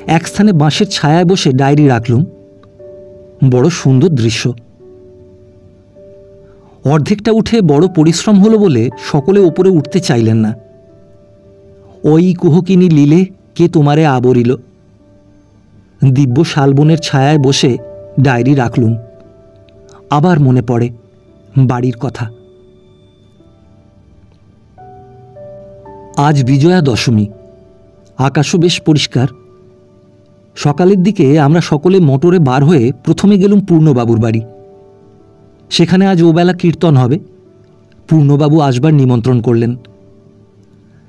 এক স্থানে বাঁশের ছায়ায় বসে ডায়েরি রাখলুম। বড় সুন্দর দৃশ্য। অর্ধেকটা উঠে বড় পরিশ্রম হলো বলে সকলে ওপরে উঠতে চাইলেন না। ওই কুহকিনী লীলে কে তোমারে আবরিল। দিব্য শালবনের ছায়ায় বসে ডায়েরি রাখলুম। আবার মনে পড়ে বাড়ির কথা। আজ বিজয়া দশমী। আকাশও বেশ পরিষ্কার। সকালের দিকে আমরা সকলে মোটরে বার হয়ে প্রথমে গেলুম পূর্ণবাবুর বাড়ি। সেখানে আজ ওবেলা কীর্তন হবে। পূর্ণবাবু আসবার নিমন্ত্রণ করলেন।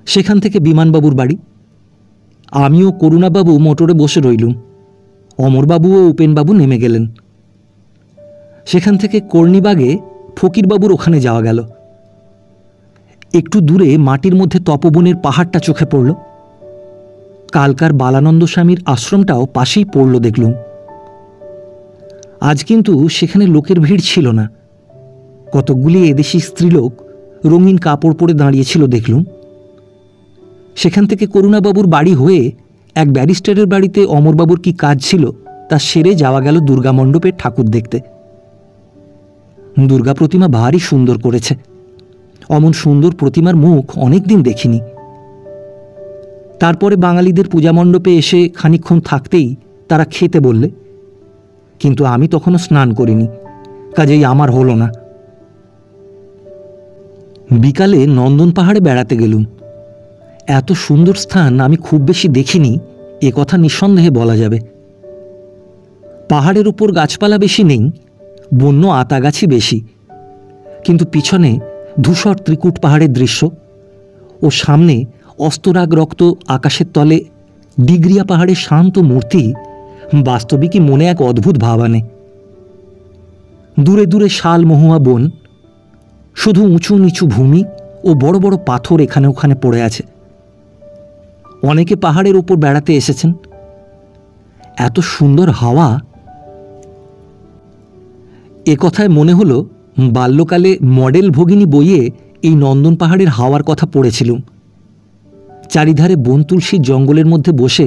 সেখান থেকে বিমানবাবুর বাড়ি। আমিও করুণাবাবু মোটরে বসে রইলুম। অমরবাবু ও উপেনবাবু নেমে গেলেন। সেখান থেকে কর্ণীবাগে ফকিরবাবুর ওখানে যাওয়া গেল। একটু দূরে মাটির মধ্যে তপবনের পাহাড়টা চোখে পড়ল। কালকার বালানন্দ স্বামীর আশ্রমটাও পাশেই পড়ল দেখলুম। আজ কিন্তু সেখানে লোকের ভিড় ছিল না। কতকগুলি এদেশি স্ত্রীলোক রঙিন কাপড় পরে দাঁড়িয়েছিল দেখলুম। সেখান থেকে করুণাবাবুর বাড়ি হয়ে এক ব্যারিস্টারের বাড়িতে অমরবাবুর কি কাজ ছিল তা সেরে যাওয়া গেল দুর্গা মণ্ডপের ঠাকুর দেখতে। দুর্গা প্রতিমা ভারী সুন্দর করেছে। অমন সুন্দর প্রতিমার মুখ অনেকদিন দেখিনি। তারপরে বাঙালিদের পূজা মণ্ডপে এসে খানিকক্ষণ থাকতেই তারা খেতে বললে, কিন্তু আমি তখনও স্নান করিনি, কাজেই আমার হলো না। বিকালে নন্দন পাহাড়ে বেড়াতে গেলুম। এত সুন্দর স্থান আমি খুব বেশি দেখিনি, এ কথা নিঃসন্দেহে বলা যাবে। পাহাড়ের উপর গাছপালা বেশি নেই, বন্য আতাগাছি বেশি, কিন্তু পিছনে ধূসর ত্রিকুট পাহাড়ের দৃশ্য ও সামনে অস্তরাগ রক্ত আকাশের তলে ডিগ্রিয়া পাহাড়ের শান্ত মূর্তি বাস্তবিকই মনে এক অদ্ভুত ভাব আনে। দূরে দূরে শাল মহুয়া বন, শুধু উঁচু নিচু ভূমি ও বড় বড় পাথর এখানে ওখানে পড়ে আছে। অনেকে পাহাড়ের উপর বেড়াতে এসেছেন। এত সুন্দর হাওয়া। এ কথায় মনে হলো বাল্যকালে মডেল ভগিনী বইয়ে এই নন্দন পাহাড়ের হাওয়ার কথা পড়েছিলুম। চারিধারে বন তুলসীর জঙ্গলের মধ্যে বসে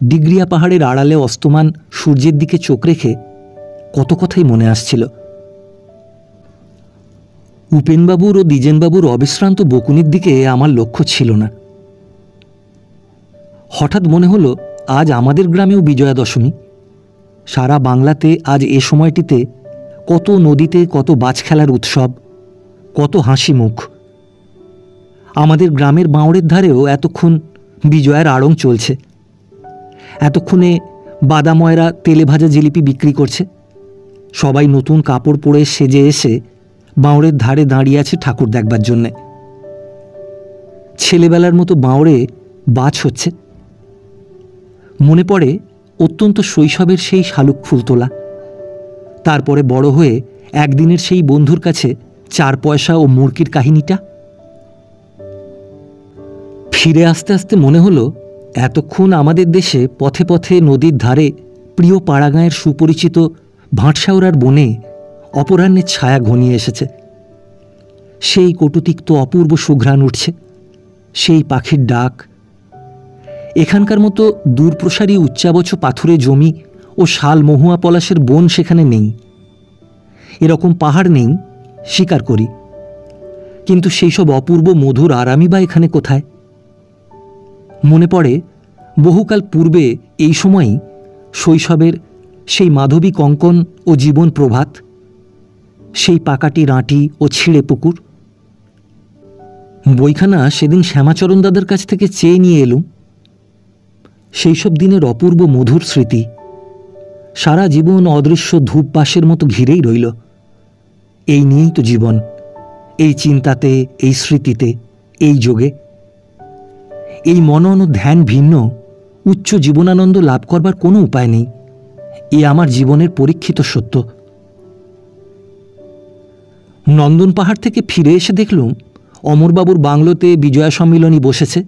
ডিগ্রিয়া পাহাড়ের আড়ালে অস্তমান সূর্যের দিকে চোখ রেখে কত কথাই মনে আসছিল। উপেনবাবুর ও দ্বিজেনবাবুর অবিশ্রান্ত বকুনির দিকে আমার লক্ষ্য ছিল না। হঠাৎ মনে হলো আজ আমাদের গ্রামেও বিজয়া দশমী। সারা বাংলাতে আজ এ সময়টিতে কত নদীতে কত বাজ খেলার উৎসব, কত হাসি মুখ। আমাদের গ্রামের বাঁওড়ের ধারেও এতক্ষণ বিজয়ার আড়ং চলছে। এতক্ষণে বাদাময়রা তেলে ভাজা জিলিপি বিক্রি করছে। সবাই নতুন কাপড় পরে সেজে এসে বাঁওড়ের ধারে দাঁড়িয়ে আছে ঠাকুর দেখবার জন্যে। ছেলেবেলার মতো বাঁওড়ে বাজ হচ্ছে। মনে পড়ে অত্যন্ত শৈশবের সেই শালুক ফুল তোলা, তারপরে বড় হয়ে একদিনের সেই বন্ধুর কাছে 4 পয়সা ও মুরগির কাহিনীটা। ফিরে আসতে আসতে মনে হলো এতক্ষণ আমাদের দেশে পথে পথে নদীর ধারে প্রিয় পাড়াগাঁয়ের সুপরিচিত ভাটশাওরার বনে অপরাহ্নের ছায়া ঘনিয়ে এসেছে। সেই কটুতিক্ত অপূর্ব সুঘ্রাণ উঠছে, সেই পাখির ডাক। এখানকার মতো দূরপ্রসারী উচ্চাবচ পাথুরে জমি ও শাল মহুয়া পলাশের বন সেখানে নেই। এরকম পাহাড় নেই, স্বীকার করি, কিন্তু সেই সব অপূর্ব মধুর আরামই বা এখানে কোথায়? মনে পড়ে বহুকাল পূর্বে এই সময়ই শৈশবের সেই মাধবী কঙ্কন ও জীবন প্রভাত, সেই পাকাটি রাঁটি ও ছিঁড়ে পুকুর। বইখানা সেদিন শ্যামাচরণ দাদার কাছ থেকে চেয়ে নিয়ে এলুম। সেই সব দিনের অপূর্ব মধুর স্মৃতি সারা জীবন অদৃশ্য ধূপবাসের মতো ঘিরেই রইল। এই নিয়েই তো জীবন, এই চিন্তাতে, এই স্মৃতিতে, এই যোগে। এই মনন ও ধ্যান ভিন্ন উচ্চ জীবনানন্দ লাভ করবার কোনো উপায় নেই। এ আমার জীবনের পরীক্ষিত সত্য। নন্দন পাহাড় থেকে ফিরে এসে দেখলুম অমরবাবুর বাংলোতে বিজয়া সম্মিলনী বসেছে।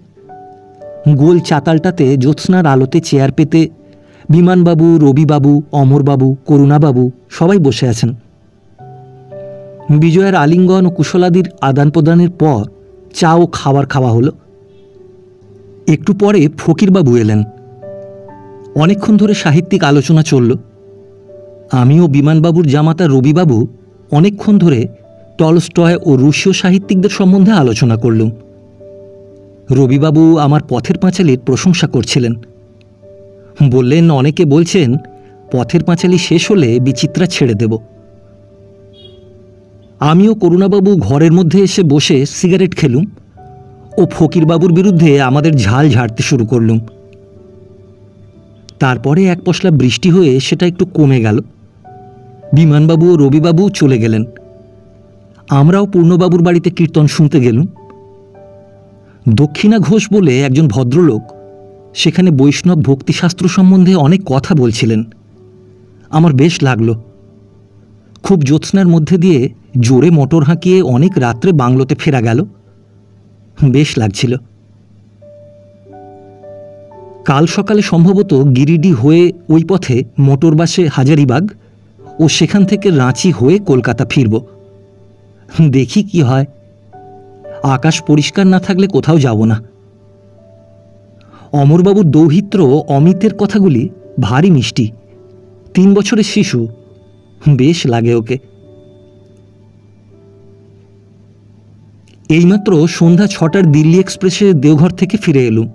গোল চাতালটাতে জ্যোৎস্নার আলোতে চেয়ার পেতে বিমানবাবু, রবিবাবু, অমরবাবু, করুণাবাবু সবাই বসে আছেন। বিজয়ার আলিঙ্গন ও কুশলাদির আদান প্রদানের পর চা ও খাবার খাওয়া হলো। একটু পরে ফকিরবাবু এলেন। অনেকক্ষণ ধরে সাহিত্যিক আলোচনা চলল। আমি ও বিমানবাবুর জামাতা রবিবাবু অনেকক্ষণ ধরে টলস্টয় ও রুশীয় সাহিত্যিকদের সম্বন্ধে আলোচনা করলুম। রবিবাবু আমার পথের পাঁচালীর প্রশংসা করছিলেন। বললেন, অনেকে বলছেন পথের পাঁচালী শেষ হলে বিচিত্রা ছেড়ে দেব। আমিও করুণাবাবু ঘরের মধ্যে এসে বসে সিগারেট খেলুম ও ফকিরবাবুর বিরুদ্ধে আমাদের ঝাল ঝাড়তে শুরু করলুম। তারপরে এক পশলা বৃষ্টি হয়ে সেটা একটু কমে গেল। বিমানবাবু ও রবিবাবু চলে গেলেন। আমরাও পূর্ণবাবুর বাড়িতে কীর্তন শুনতে গেলুম। দক্ষিণা ঘোষ বলে একজন ভদ্রলোক সেখানে বৈষ্ণব ভক্তিশাস্ত্র সম্বন্ধে অনেক কথা বলছিলেন। আমার বেশ লাগল। খুব জ্যোৎস্নার মধ্যে দিয়ে জোরে মোটর হাঁকিয়ে অনেক রাত্রে বাংলোতে ফেরা গেল। বেশ লাগছিল। কাল সকালে সম্ভবত গিরিডি হয়ে ওই পথে মোটর বাসে হাজারিবাগ ও সেখান থেকে রাঁচি হয়ে কলকাতা ফিরব। দেখি কি হয়। আকাশ পরিষ্কার না থাকলে কোথাও যাব না। অমরবাবুর দৌহিত্র অমিতের কথাগুলি ভারী মিষ্টি। 3 বছরের শিশু, বেশ লাগে ওকে। এইমাত্র সন্ধ্যা 6টার দিল্লি এক্সপ্রেসে দেওঘর থেকে ফিরে এলুম।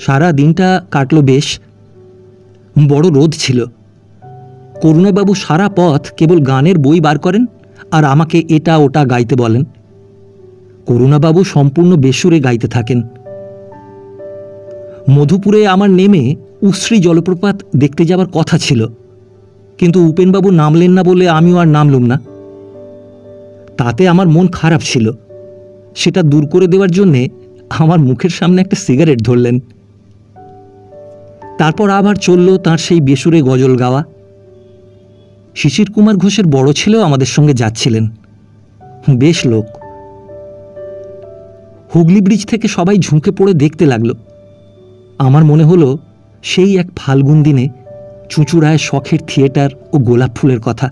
সারা দিনটা কাটল বেশ। বড় রোদ ছিল। করুণাবাবু সারা পথ কেবল গানের বই বার করেন আর আমাকে এটা ওটা গাইতে বলেন। করুণাবাবু সম্পূর্ণ বেসুরে গাইতে থাকেন। মধুপুরে আমার নেমে উশ্রী জলপ্রপাত দেখতে যাবার কথা ছিল, কিন্তু উপেনবাবু নামলেন না বলে আমিও আর নামলুম না। তাতে আমার মন খারাপ ছিল। সেটা দূর করে দেওয়ার জন্যে আমার মুখের সামনে একটা সিগারেট ধরলেন। তারপর আবার চলল তাঁর সেই বেসুরে গজল গাওয়া। শিশির কুমার ঘোষের বড় ছেলেও আমাদের সঙ্গে যাচ্ছিলেন। বেশ লোক। হুগলি ব্রিজ থেকে সবাই ঝুঁকে পড়ে দেখতে লাগলো। আমার মনে হলো সেই এক ফাল্গুন দিনে চুঁচুড়ায় শখের থিয়েটার ও গোলাপ ফুলের কথা।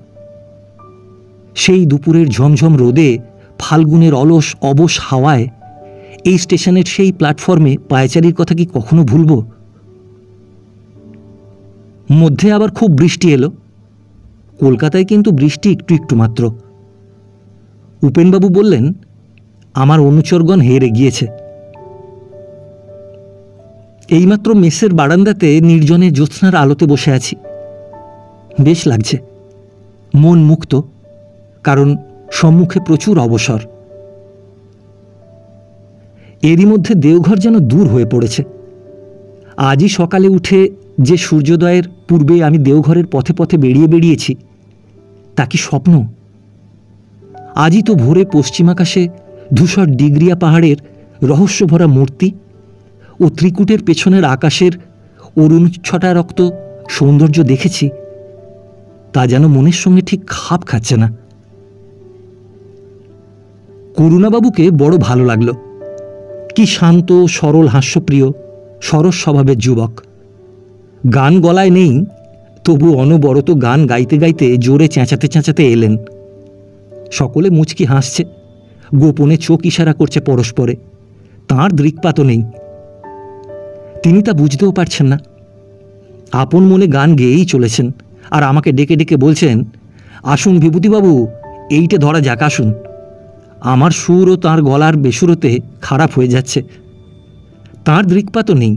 সেই দুপুরের ঝমঝম রোদে, ফাল্গুনের অলস অবশ হাওয়ায় এই স্টেশনের সেই প্ল্যাটফর্মে পায়চারির কথা কি কখনো ভুলব? মধ্যে আবার খুব বৃষ্টি এলো। কলকাতায় কিন্তু বৃষ্টি একটু একটু মাত্র। উপেনবাবু বললেন, আমার অনুচরগণ হেরে গিয়েছে। এইমাত্র মেসের বারান্দাতে নির্জনে জ্যোৎস্নার আলোতে বসে আছি। বেশ লাগছে। মন মুক্ত, কারণ সম্মুখে প্রচুর অবসর। এরই মধ্যে দেওঘর যেন দূর হয়ে পড়েছে। আজই সকালে উঠে যে সূর্যোদয়ের পূর্বে আমি দেওঘরের পথে পথে বেরিয়েছি, তা কি স্বপ্ন? আজই তো ভোরে পশ্চিমাকাশে ধূসর ডিগ্রিয়া পাহাড়ের রহস্যভরা মূর্তি ও ত্রিকুটের পেছনের আকাশের অরুণছটা রক্ত সৌন্দর্য দেখেছি, তা যেন মনের সঙ্গে ঠিক খাপ খাচ্ছে না। করুণাবাবুকে বড় ভালো লাগল। কি শান্ত, সরল, হাস্যপ্রিয়, সরস স্বভাবের যুবক। গান গলায় নেই, তবু অনবরত গান গাইতে গাইতে জোরে চেঁচাতে চেঁচাতে এলেন। সকলে মুচকি হাসছে, গোপনে চোখ ইশারা করছে পরস্পরে। তাঁর দৃক্পাতও নেই, তিনি তা বুঝতেও পারছেন না। আপন মনে গান গেয়েই চলেছেন, আর আমাকে ডেকে ডেকে বলছেন, আসুন বিভূতিবাবু, এইটে ধরা যাক, আসুন। আমার সুর ও তাঁর গলার বেসুরতে খারাপ হয়ে যাচ্ছে। তাঁর দৃক্পাতও নেই,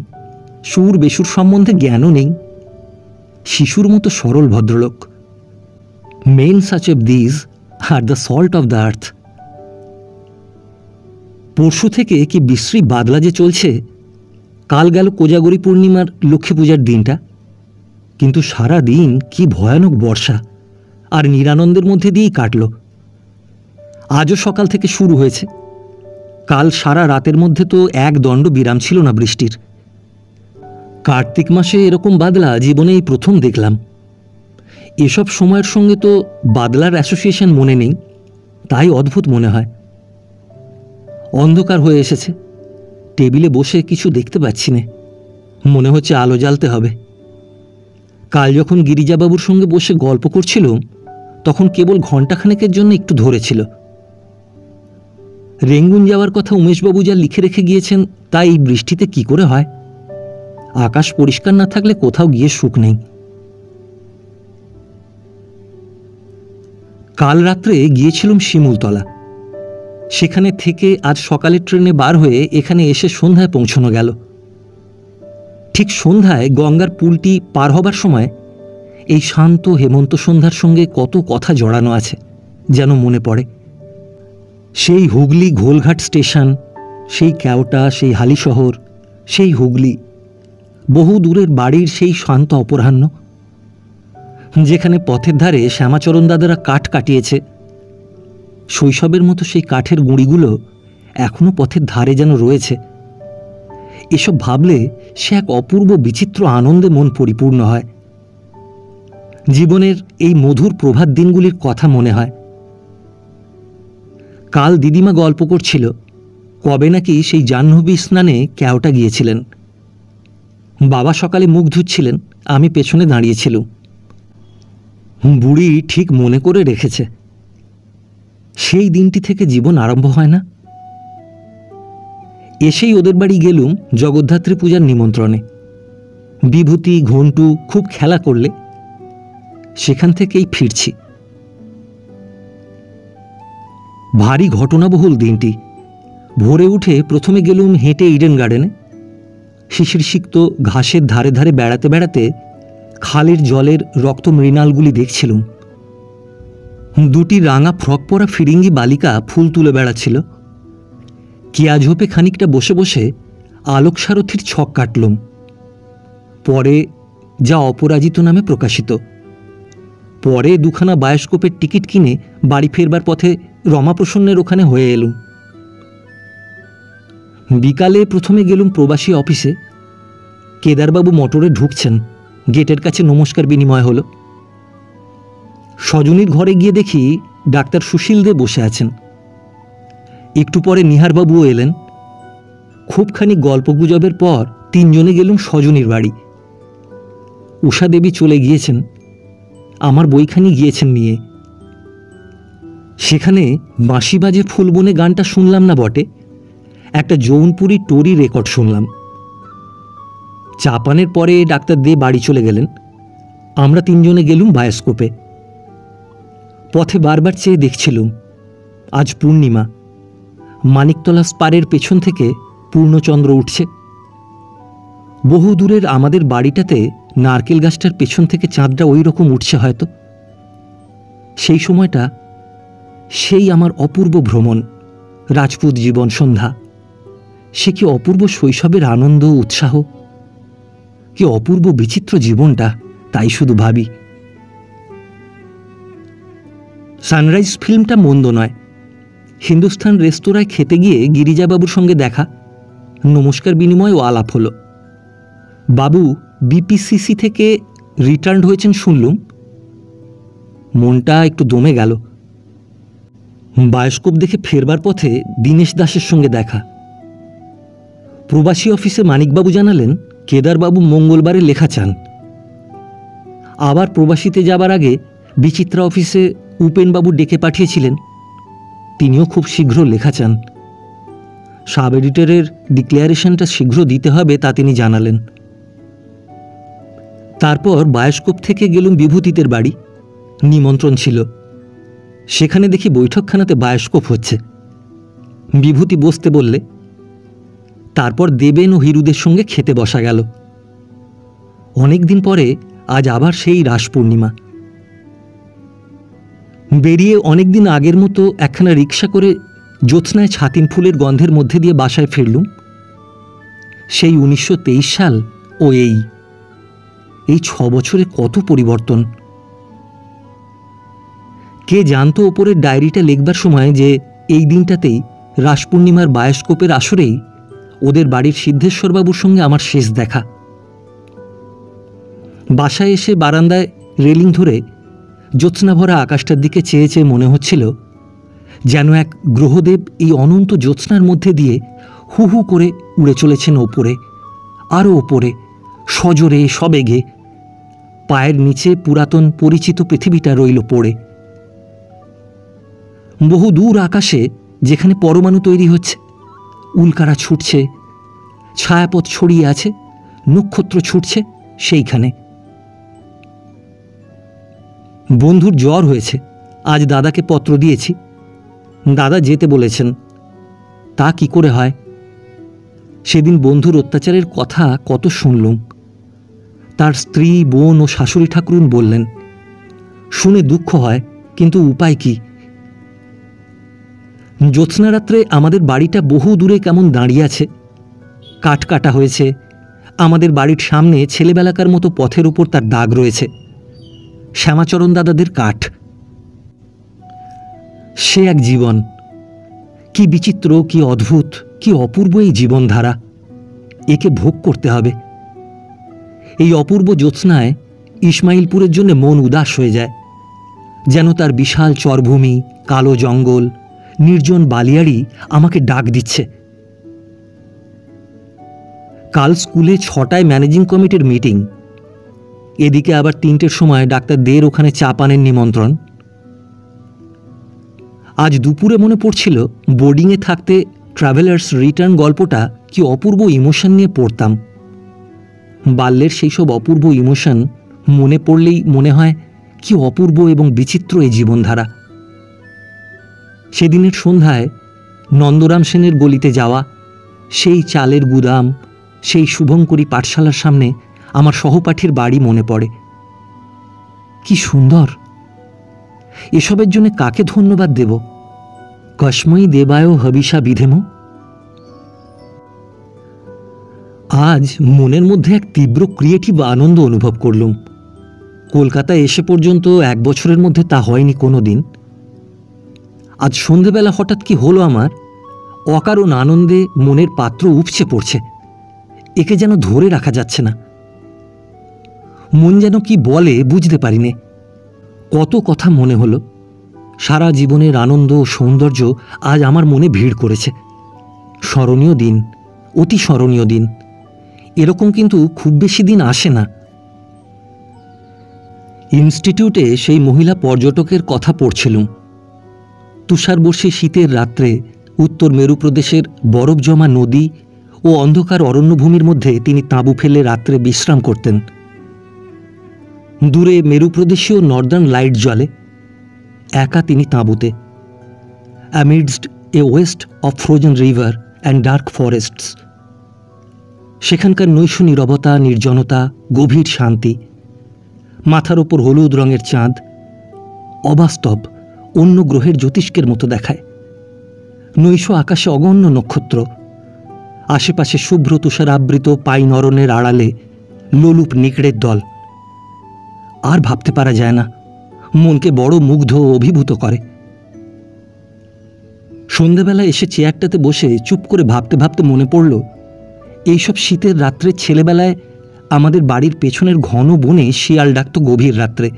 সুর বেসুর সম্বন্ধে জ্ঞানও নেই। শিশুর মতো সরল ভদ্রলোক। Men such of these are the salt of the earth. পরশু থেকে কি বিশ্রী বাদলা যে চলছে। কাল গেল কোজাগরী পূর্ণিমার লক্ষ্মী পূজার দিনটা, কিন্তু সারা দিন কি ভয়ানক বর্ষা আর নিরানন্দের মধ্যে দিয়েই কাটল। আজও সকাল থেকে শুরু হয়েছে। কাল সারা রাতের মধ্যে তো এক দণ্ড বিরাম ছিল না বৃষ্টির। কার্তিক মাসে এরকম বাদলা জীবনে এই প্রথম দেখলাম। এসব সময়ের সঙ্গে তো বাদলার অ্যাসোসিয়েশন মনে নেই, তাই অদ্ভুত মনে হয়। অন্ধকার হয়ে এসেছে, টেবিলে বসে কিছু দেখতে পাচ্ছি না, মনে হচ্ছে আলো জ্বালতে হবে। কাল যখন গিরিজাবাবুর সঙ্গে বসে গল্প করছিলাম, তখন কেবল ঘণ্টাখানেকের জন্য একটু ধরেছিল। রেঙ্গুন যাওয়ার কথা উমেশবাবু যা লিখে রেখে গিয়েছেন, তা এই বৃষ্টিতে কি করে হয়? আকাশ পরিষ্কার না থাকলে কোথাও গিয়ে সুখ নেই। কাল রাত্রে গিয়েছিলাম শিমুলতলা। সেখানে থেকে আজ সকালের ট্রেনে বার হয়ে এখানে এসে সন্ধ্যায় পৌঁছানো গেল। ঠিক সন্ধ্যায় গঙ্গার পুলটি পার হবার সময় এই শান্ত হেমন্ত সন্ধ্যার সঙ্গে কত কথা জড়ানো আছে যেন মনে পড়ে। সেই হুগলি ঘোলঘাট স্টেশন, সেই কেওটা, সেই হালিশহর, সেই হুগলি, বহু দূরের বাড়ির সেই শান্ত অপরাহ্ন, যেখানে পথের ধারে শ্যামাচরণ দাদারা কাঠ কাটিয়েছে। শৈশবের মতো সেই কাঠের গুঁড়িগুলো এখনো পথের ধারে যেন রয়েছে। এসব ভাবলে সে এক অপূর্ব বিচিত্র আনন্দে মন পরিপূর্ণ হয়। জীবনের এই মধুর প্রভাত দিনগুলির কথা মনে হয়। কাল দিদিমা গল্প করছিল কবে নাকি সেই জাহ্নবী স্নানে কেওটা গিয়েছিলেন। বাবা সকালে মুখ ধুচ্ছিলেন, আমি পেছনে দাঁড়িয়েছিলাম। বুড়ি ঠিক মনে করে রেখেছে। সেই দিনটি থেকে জীবন আরম্ভ হয় না। এসেই ওদের বাড়ি গেলুম জগদ্ধাত্রী পূজার নিমন্ত্রণে। বিভূতি, ঘণ্টু খুব খেলা করলে। সেখান থেকেই ফিরছি। ভারী ঘটনাবহুল দিনটি। ভোরে উঠে প্রথমে গেলুম হেঁটে ইডেন গার্ডেনে। শিশিরসিক্ত ঘাসের ধারে ধারে বেড়াতে বেড়াতে খালের জলের রক্ত মৃণালগুলি দেখছিলুম। দুটি রাঙা ফ্রক পরা ফিরিঙ্গি বালিকা ফুল তুলে বেড়াচ্ছিল। কিয়াঝোপে খানিকটা বসে বসে আলোক সারথীর ছক কাটলুম। পরে যা অপরাজিত নামে প্রকাশিত। পরে দুখানা বায়োস্কোপের টিকিট কিনে বাড়ি ফেরবার পথে রমাপ্রসন্নের ওখানে হয়ে এলুম। বিকালে প্রথমে গেলুম প্রবাসী অফিসে। কেদারবাবু মোটরে ঢুকছেন, গেটের কাছে নমস্কার বিনিময় হলো। সজনীর ঘরে গিয়ে দেখি ডাক্তার সুশীল দে বসে আছেন। একটু পরে নিহারবাবুও এলেন। খুবখানি গল্পগুজবের পর তিনজনে গেলুম সজনীর বাড়ি। উষা দেবী চলে গিয়েছেন, আমার বইখানি গিয়েছেন নিয়ে। সেখানে বাঁশি বাজে ফুলবনে গানটা শুনলাম না বটে, একটা জৌনপুরি টোরি রেকর্ড শুনলাম। চাপানের পরে ডাক্তার দে বাড়ি চলে গেলেন। আমরা তিনজনে গেলুম বায়োস্কোপে। পথে বারবার চেয়ে দেখছিলুম। আজ পূর্ণিমা। মানিকতলা স্পারের পেছন থেকে পূর্ণচন্দ্র উঠছে। বহু দূরের আমাদের বাড়িটাতে নারকেল গাছটার পেছন থেকে চাঁদটা ওই রকম উঠছে হয়তো। সেই সময়টা সেই আমার অপূর্ব ভ্রমণ, রাজপুত জীবন সন্ধ্যা। সে কি অপূর্ব শৈশবের আনন্দ, উৎসাহ, কি অপূর্ব বিচিত্র জীবনটা, তাই শুধু ভাবি। সানরাইজ ফিল্মটা মন্দ নয়, হিন্দুস্থান রেস্তোরাঁয় খেতে গিয়ে গিরিজাবাবুর সঙ্গে দেখা, নমস্কার বিনিময় ও আলাপ হলো। বাবু বিপিসিসি থেকে রিটার্নড হয়েছেন শুনলুম। মনটা একটু দমে গেল। বায়োস্কোপ দেখে ফেরবার পথে দীনেশ দাসের সঙ্গে দেখা। প্রবাসী অফিসে মানিকবাবু জানালেন কেদারবাবু মঙ্গলবারে লেখা চান। আবার প্রবাসীতে যাবার আগে বিচিত্রা অফিসে উপেনবাবু ডেকে পাঠিয়েছিলেন, তিনিও খুব শীঘ্র লেখা চান। সাব এডিটরের ডিক্লারেশনটা শীঘ্র দিতে হবে তা তিনি জানালেন। তারপর বায়োস্কোপ থেকে গেলুম বিভূতিদের বাড়ি, নিমন্ত্রণ ছিল। সেখানে দেখি বৈঠকখানাতে বায়োস্কোপ হচ্ছে। বিভূতি বসতে বললে। তারপর দেবেন ও হিরুদের সঙ্গে খেতে বসা গেল। অনেক দিন পরে আজ আবার সেই রাস পূর্ণিমা। বেরিয়ে অনেকদিন আগের মতো একখানা রিক্সা করে জ্যোৎস্নায় ছাতিম ফুলের গন্ধের মধ্যে দিয়ে বাসায় ফিরলুম। সেই 1923 সাল ও এই 6 বছরে কত পরিবর্তন! কে জানতো ওপরের ডায়েরিটা লিখবার সময় যে এই দিনটাতেই রাস পূর্ণিমার বায়োস্কোপের আসরেই ওদের বাড়ির সিদ্ধেশ্বরবাবুর সঙ্গে আমার শেষ দেখা। বাসায় এসে বারান্দায় রেলিং ধরে জ্যোৎস্নাভরা আকাশটার দিকে চেয়ে চেয়ে মনে হচ্ছিল যেন এক গ্রহদেব এই অনন্ত জ্যোৎস্নার মধ্যে দিয়ে হু হু করে উড়ে চলেছেন ওপরে, আরও ওপরে, সজোরে সবেগে। পায়ের নিচে পুরাতন পরিচিত পৃথিবীটা রইল পড়ে। বহু দূর আকাশে যেখানে পরমাণু তৈরি হচ্ছে, উল্কারা ছুটছে, ছায়াপথ ছড়িয়ে আছে, নক্ষত্র ছুটছে সেইখানে। বন্ধুর জ্বর হয়েছে, আজ দাদাকে পত্র দিয়েছি। দাদা যেতে বলেছেন। তা কি করে হয়? সেদিন বন্ধুর অত্যাচারের কথা কত শুনলুম। তার স্ত্রী, বোন ও শাশুড়ি ঠাকুরুন বললেন। শুনে দুঃখ হয়, কিন্তু উপায় কি? জ্যোৎস্না রাত্রে আমাদের বাড়িটা বহু দূরে কেমন দাঁড়িয়ে আছে। কাঠ কাটা হয়েছে। আমাদের বাড়ির সামনে ছেলেবেলাকার মতো পথের উপর তার দাগ রয়েছে, শ্যামাচরণ দাদাদের কাঠ। সে এক জীবন। কি বিচিত্র, কি অদ্ভুত, কি অপূর্ব এই জীবনধারা! একে ভোগ করতে হবে। এই অপূর্ব জ্যোৎস্নায় ইসমাইলপুরের জন্য মন উদাস হয়ে যায়, যেন তার বিশাল চরভূমি, কালো জঙ্গল, নির্জন বালিয়াড়ি আমাকে ডাক দিচ্ছে। কাল স্কুলে 6টায় ম্যানেজিং কমিটির মিটিং। এদিকে আবার 3টের সময় ডাক্তার দের ওখানে চা পানের নিমন্ত্রণ। আজ দুপুরে মনে পড়ছিল বোর্ডিংয়ে থাকতে ট্রাভেলার্স রিটার্ন গল্পটা কি অপূর্ব ইমোশন নিয়ে পড়তাম। বাল্যের সেই সব অপূর্ব ইমোশন মনে পড়লেই মনে হয় কি অপূর্ব এবং বিচিত্র এই জীবনধারা। সেদিনের সন্ধ্যায় নন্দরাম সেনের গলিতে যাওয়া, সেই চালের গুদাম, সেই শুভঙ্করী পাঠশালার সামনে আমার সহপাঠীর বাড়ি মনে পড়ে। কি সুন্দর! এসবের জন্য কাকে ধন্যবাদ দেব? কসময়ী দেবায় হবিষা বিধেম। আজ মনের মধ্যে এক তীব্র ক্রিয়েটিভ আনন্দ অনুভব করলুম। কলকাতায় এসে পর্যন্ত 1 বছরের মধ্যে তা হয়নি কোনো দিন। আজ সন্ধেবেলা হঠাৎ কি হলো আমার, অকারণ আনন্দে মনের পাত্র উপচে পড়ছে। একে যেন ধরে রাখা যাচ্ছে না। মন যেন কি বলে বুঝতে পারিনে। কত কথা মনে হলো। সারা জীবনের আনন্দ ও সৌন্দর্য আজ আমার মনে ভিড় করেছে। স্মরণীয় দিন, অতি স্মরণীয় দিন। এরকম কিন্তু খুব বেশি দিন আসে না। ইনস্টিটিউটে সেই মহিলা পর্যটকের কথা পড়ছিলুম। তুষারবর্ষী শীতের রাত্রে উত্তর মেরু প্রদেশের বরফ জমা নদী ও অন্ধকার অরণ্যভূমির মধ্যে তিনি তাঁবু ফেলে রাত্রে বিশ্রাম করতেন। দূরে মেরুপ্রদেশীয় নর্দার্ন লাইট জ্বলে, একা তিনি তাঁবুতে। Amidst a waste of frozen river and dark forests. সেখানকার নৈশ নীরবতা, নির্জনতা, গভীর শান্তি। মাথার ওপর হলুদ রঙের চাঁদ, অবাস্তব, অন্য গ্রহের জ্যোতিষ্কের মতো দেখায়। নৈশ আকাশে অগণ্য নক্ষত্র। আশেপাশে শুভ্র তুষারাবৃত পাইন অরণ্যের আড়ালে লোলুপ নিকড়ের দল। আর ভাবতে পারা যায় না, মনকে বড় মুগ্ধ ও অভিভূত করে। সন্ধেবেলা এসে চেয়ারটাতে বসে চুপ করে ভাবতে ভাবতে মনে পড়ল, এইসব শীতের রাত্রে ছেলেবেলায় আমাদের বাড়ির পেছনের ঘন বনে শিয়াল ডাকত গভীর রাত্রে।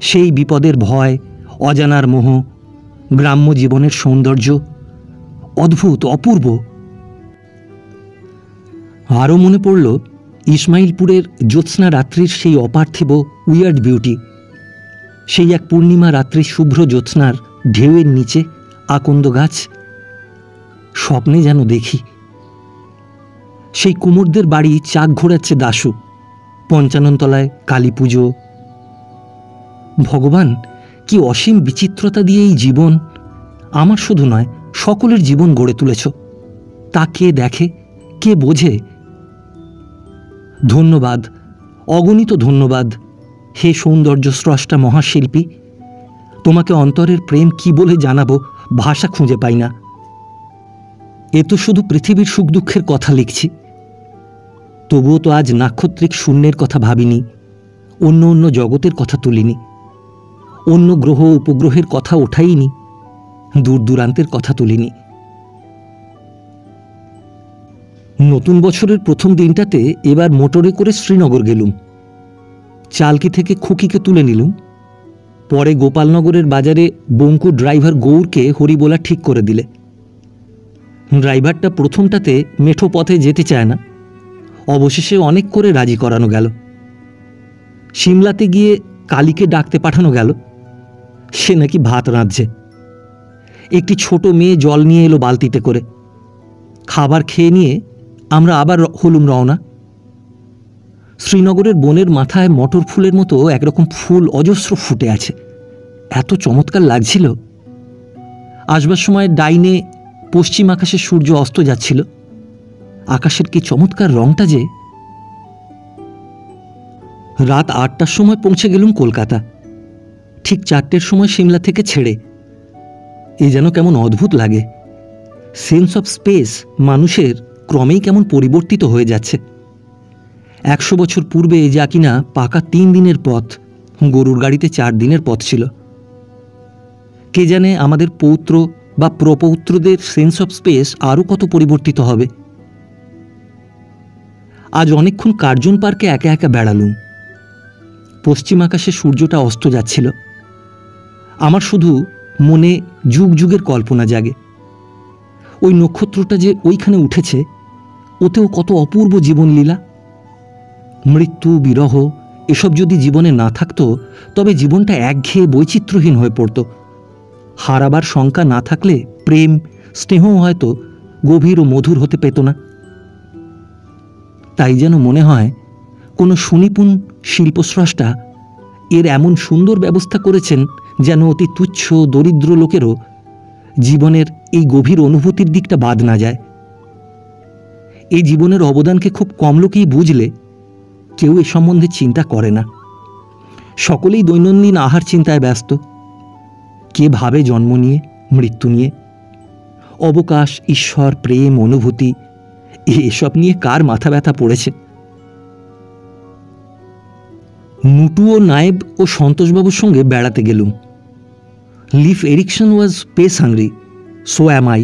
সেই বিপদের ভয়, অজানার মোহ, গ্রাম্য জীবনের সৌন্দর্য অদ্ভুত, অপূর্ব। আরও মনে পড়ল ইসমাইলপুরের জ্যোৎস্না রাত্রির সেই অপার্থিব উইয়ার্ড বিউটি। সেই এক পূর্ণিমা রাত্রি শুভ্র জ্যোৎস্নার ঢেউয়ের নিচে আকন্দ গাছ। স্বপ্নে যেন দেখি সেই কুমোরদের বাড়ি চাক ঘোরাচ্ছে দাশু, পঞ্চাননতলায় কালী পুজো। ভগবান, কি অসীম বিচিত্রতা দিয়ে এই জীবন, আমার শুধু নয় সকলের জীবন গড়ে তুলেছ। তা কে দেখে, কে বোঝে? ধন্যবাদ, অগণিত ধন্যবাদ হে সৌন্দর্য স্রষ্টা মহাশিল্পী। তোমাকে অন্তরের প্রেম কি বলে জানাবো, ভাষা খুঁজে পাই না। এ তো শুধু পৃথিবীর সুখ দুঃখের কথা লিখছি, তবুও তো আজ নাক্ষত্রিক শূন্যের কথা ভাবিনি, অন্য অন্য জগতের কথা তুলিনি, অন্য গ্রহ উপগ্রহের কথা ওঠাইনি, দূর দূরান্তের কথা তুলিনি। নতুন বছরের প্রথম দিনটাতে এবার মোটরে করে শ্রীনগর গেলুম। চালকি থেকে খুকিকে তুলে নিলুম। পরে গোপালনগরের বাজারে বঙ্কু ড্রাইভার গৌরকে হরিবোলা ঠিক করে দিলে। ড্রাইভারটা প্রথমটাতে মেঠো পথে যেতে চায় না, অবশেষে অনেক করে রাজি করানো গেল। সিমলাতে গিয়ে কালীকে ডাকতে পাঠানো গেল, সে নাকি ভাত রাঁধছে। একটি ছোট মেয়ে জল নিয়ে এলো বালতিতে করে। খাবার খেয়ে নিয়ে আমরা আবার হলুম রওনা। শ্রীনগরের বনের মাথায় মটর ফুলের মতো একরকম ফুল অজস্র ফুটে আছে, এত চমৎকার লাগছিল। আসবার সময় ডাইনে পশ্চিম আকাশে সূর্য অস্ত যাচ্ছিল। আকাশের কি চমৎকার রংটা যে! রাত 8টার সময় পৌঁছে গেলুম কলকাতা, ঠিক 4টের সময় সিমলা থেকে ছেড়ে। এ যেন কেমন অদ্ভুত লাগে। সেন্স অফ স্পেস মানুষের ক্রমেই কেমন পরিবর্তিত হয়ে যাচ্ছে। 100 বছর পূর্বে যা কিনা পাকা 3 দিনের পথ, গরুর গাড়িতে 4 দিনের পথ ছিল। কে জানে আমাদের পৌত্র বা প্রপৌত্রদের সেন্স অফ স্পেস আরও কত পরিবর্তিত হবে। আজ অনেকক্ষণ কার্জন পার্কে একা একা বেড়ালুম। পশ্চিম আকাশে সূর্যটা অস্ত যাচ্ছিল। আমার শুধু মনে যুগ যুগের কল্পনা জাগে। ওই নক্ষত্রটা যে ওইখানে উঠেছে, ওতেও কত অপূর্ব জীবনলীলা। মৃত্যু, বিরহ এসব যদি জীবনে না থাকতো তবে জীবনটা একঘেয়ে বৈচিত্র্যহীন হয়ে পড়ত। হারাবার শঙ্কা না থাকলে প্রেম, স্নেহ হয়তো গভীর ও মধুর হতে পেত না। তাই যেন মনে হয় কোনো সুনিপুণ শিল্পস্রষ্টা এর এমন সুন্দর ব্যবস্থা করেছেন যেন অতি তুচ্ছ দরিদ্র লোকেরও জীবনের এই গভীর অনুভূতির দিকটা বাদ না যায়। এই জীবনের অবদানকে খুব কম লোকেই বুঝলে কেউ এ সম্বন্ধে চিন্তা করে না। সকলেই দৈনন্দিন আহার চিন্তায় ব্যস্ত। কে ভাবে জন্ম নিয়ে, মৃত্যু নিয়ে, অবকাশ, ঈশ্বর, প্রেম, অনুভূতি এসব নিয়ে কার মাথা ব্যথা পড়েছে। নুটু ও নায়েব ও সন্তোষবাবুর সঙ্গে বেড়াতে গেলুম। Leif Ericsson was space hungry, so am I.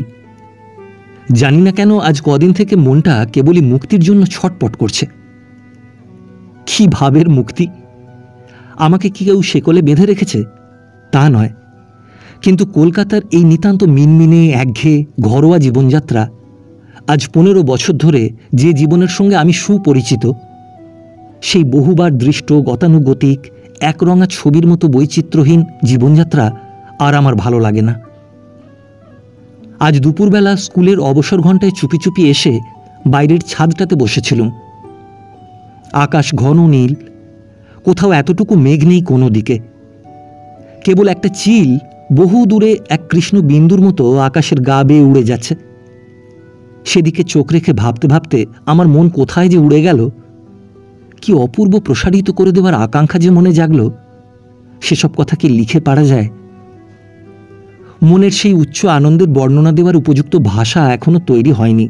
জানি না কেন আজ কদিন থেকে মনটা কেবলই মুক্তির জন্য ছটপট করছে। কি ভাবের মুক্তি! আমাকে কি কেউ শেকলে বেঁধে রেখেছে? তা নয়, কিন্তু কলকাতার এই নিতান্ত মিনমিনে একঘেয়ে ঘরোয়া জীবনযাত্রা, আজ 15 বছর ধরে যে জীবনের সঙ্গে আমি সুপরিচিত, সেই বহুবার দৃষ্ট গতানুগতিক একরঙা ছবির মতো বৈচিত্র্যহীন জীবনযাত্রা আর আমার ভালো লাগে না। আজ দুপুরবেলা স্কুলের অবসর ঘণ্টায় চুপি চুপি এসে বাইরের ছাদটাতে বসেছিলুম। আকাশ ঘন নীল, কোথাও এতটুকু মেঘ নেই কোনো দিকে। কেবল একটা চিল বহু দূরে এক কৃষ্ণ বিন্দুর মতো আকাশের গা বেয়ে উড়ে যাচ্ছে। সেদিকে চোখ রেখে ভাবতে ভাবতে আমার মন কোথায় যে উড়ে গেল। কি অপূর্ব প্রসারিত করে দেওয়ার আকাঙ্ক্ষা যে মনে জাগল, সেসব কথা কি লিখে পারা যায়? মনের সেই উচ্চ আনন্দের বর্ণনা দেওয়ার উপযুক্ত ভাষা এখনো তৈরি হয়নি।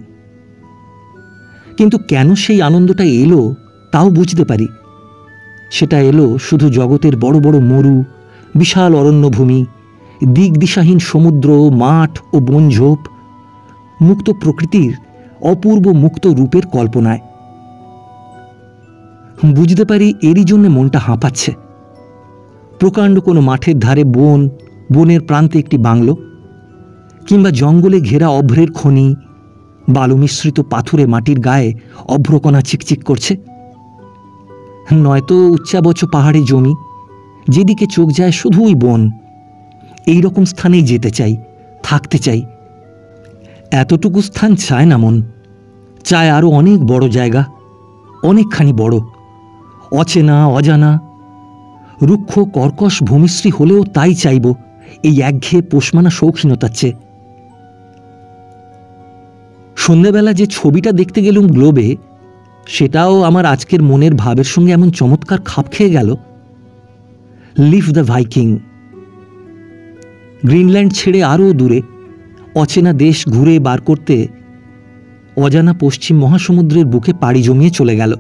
কিন্তু কেন সেই আনন্দটা এলো তাও বুঝতে পারি। সেটা এলো শুধু জগতের বড় বড় মরু, বিশাল অরণ্যভূমি, দিক দিশাহীন সমুদ্র, মাঠ ও বনঝোপ, মুক্ত প্রকৃতির অপূর্ব মুক্ত রূপের কল্পনায়। বুঝতে পারি এরই জন্য মনটা হাঁপাচ্ছে। প্রকাণ্ড কোনো মাঠের ধারে বন, বনের প্রান্তে একটি বাংলো, কিংবা জঙ্গলে ঘেরা অভ্রের খনি, বালু মিশ্রিত পাথুরে মাটির গায়ে অভ্রকণা চিকচিক করছে, নয়তো উচ্চাবচ পাহাড়ি জমি, যেদিকে চোখ যায় শুধুই বন। এই রকম স্থানেই যেতে চাই, থাকতে চাই। এতটুকু স্থান চায় না মন, চায় আরও অনেক বড় জায়গা, অনেকখানি বড়, অচেনা অজানা, রুক্ষ কর্কশ ভূমিশ্রী হলেও তাই চাইব এই একঘেয়ে পোষমানা শৌখিনতার চেয়ে। সন্ধ্যেবেলা যে ছবিটা দেখতে গেলুম গ্লোবে, সেটাও আমার আজকের মনের ভাবের সঙ্গে এমন চমৎকার খাপ খেয়ে গেল। Leave the Viking. গ্রিনল্যান্ড ছেড়ে আরও দূরে অচেনা দেশ ঘুরে বার করতে অজানা পশ্চিম মহাসমুদ্রের বুকে পাড়ি জমিয়ে চলে গেল।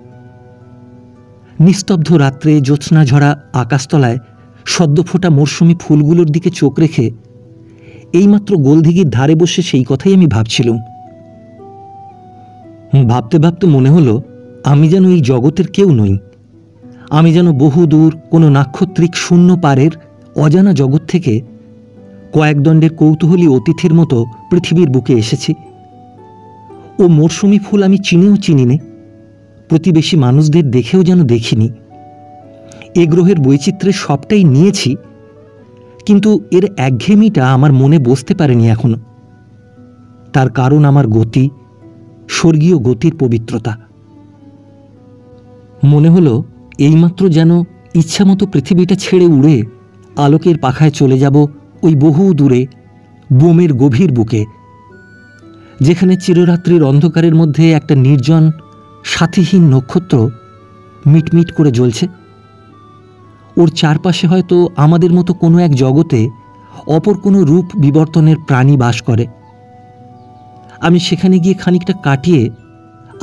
নিস্তব্ধ রাত্রে জ্যোৎস্না ঝরা আকাশতলায় সদ্য ফোটা মরশুমি ফুলগুলোর দিকে চোখ রেখে এইমাত্র গোলদিঘির ধারে বসে সেই কথাই আমি ভাবছিলুম। ভাবতে ভাবতে মনে হলো আমি যেন এই জগতের কেউ নই। আমি যেন বহুদূর কোনো নাক্ষত্রিক শূন্য পারের অজানা জগৎ থেকে কয়েক দণ্ডের কৌতূহলী অতিথির মতো পৃথিবীর বুকে এসেছি। ও মরশুমি ফুল আমি চিনেও চিনি নে, প্রতিবেশী মানুষদের দেখেও যেন দেখিনি। এ গ্রহের বৈচিত্র্যের সবটাই নিয়েছি, কিন্তু এর একঘেয়েমিটা আমার মনে বসতে পারেনি এখনো। তার কারণ আমার গতি, স্বর্গীয় গতির পবিত্রতা। মনে হলো এইমাত্র যেন ইচ্ছামতো পৃথিবীটা ছেড়ে উড়ে আলোকের পাখায় চলে যাব ওই বহু দূরে বোমের গভীর বুকে, যেখানে চিররাত্রির অন্ধকারের মধ্যে একটা নির্জন সাথীহীন নক্ষত্র মিটমিট করে জ্বলছে। ওর চারপাশে হয়তো আমাদের মতো কোনো এক জগতে অপর কোনো রূপ বিবর্তনের প্রাণী বাস করে। আমি সেখানে গিয়ে খানিকটা কাটিয়ে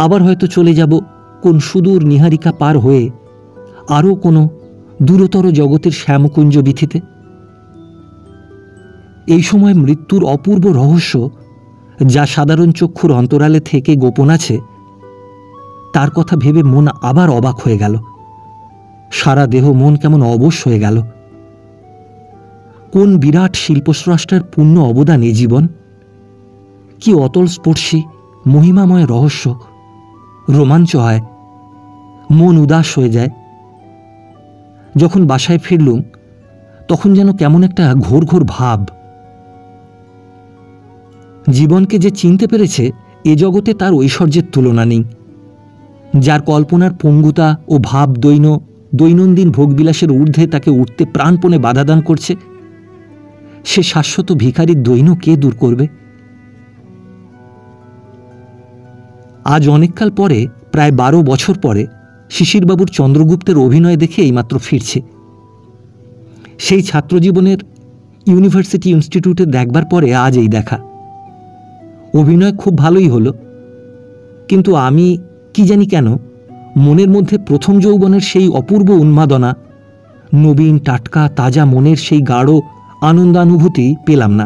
আবার হয়তো চলে যাব কোন সুদূর নীহারিকা পার হয়ে আরও কোনো দূরতর জগতের শ্যামকুঞ্জ বিথিতে। এই সময় মৃত্যুর অপূর্ব রহস্য, যা সাধারণ চক্ষুর অন্তরালে থেকে গোপন আছে, তার কথা ভেবে মন আবার অবাক হয়ে গেল। সারা দেহ মন কেমন অবশ হয়ে গেল। কোন বিরাট শিল্পস্রষ্টার পূর্ণ অবদান এ জীবন! কি অতল স্পর্শী মহিমাময় রহস্য! রোমাঞ্চ হয়, মন উদাস হয়ে যায়। যখন বাসায় ফিরলুম তখন যেন কেমন একটা ঘোর ঘোর ভাব। জীবনকে যে চিনতে পেরেছে এ জগতে তার ঐশ্বর্যের তুলনা নেই। যার কল্পনার পঙ্গুতা ও ভাব দৈনন্দিন ভোগবিলাসের ঊর্ধ্বে তাকে উঠতে প্রাণপণে বাধাদান করছে, সে শাশ্বত ভিখারির দৈন্য কে দূর করবে? আজ অনেককাল পরে, প্রায় 12 বছর পরে, শিশিরবাবুর চন্দ্রগুপ্তের অভিনয় দেখে এইমাত্র ফিরছে। সেই ছাত্রজীবনের ইউনিভার্সিটি ইনস্টিটিউটে দেখবার পরে আজ এই দেখা। অভিনয় খুব ভালোই হলো, কিন্তু আমি কি জানি কেন মনের মধ্যে প্রথম যৌবনের সেই অপূর্ব উন্মাদনা, নবীন টাটকা তাজা মনের সেই গাঢ় আনন্দানুভূতি পেলাম না।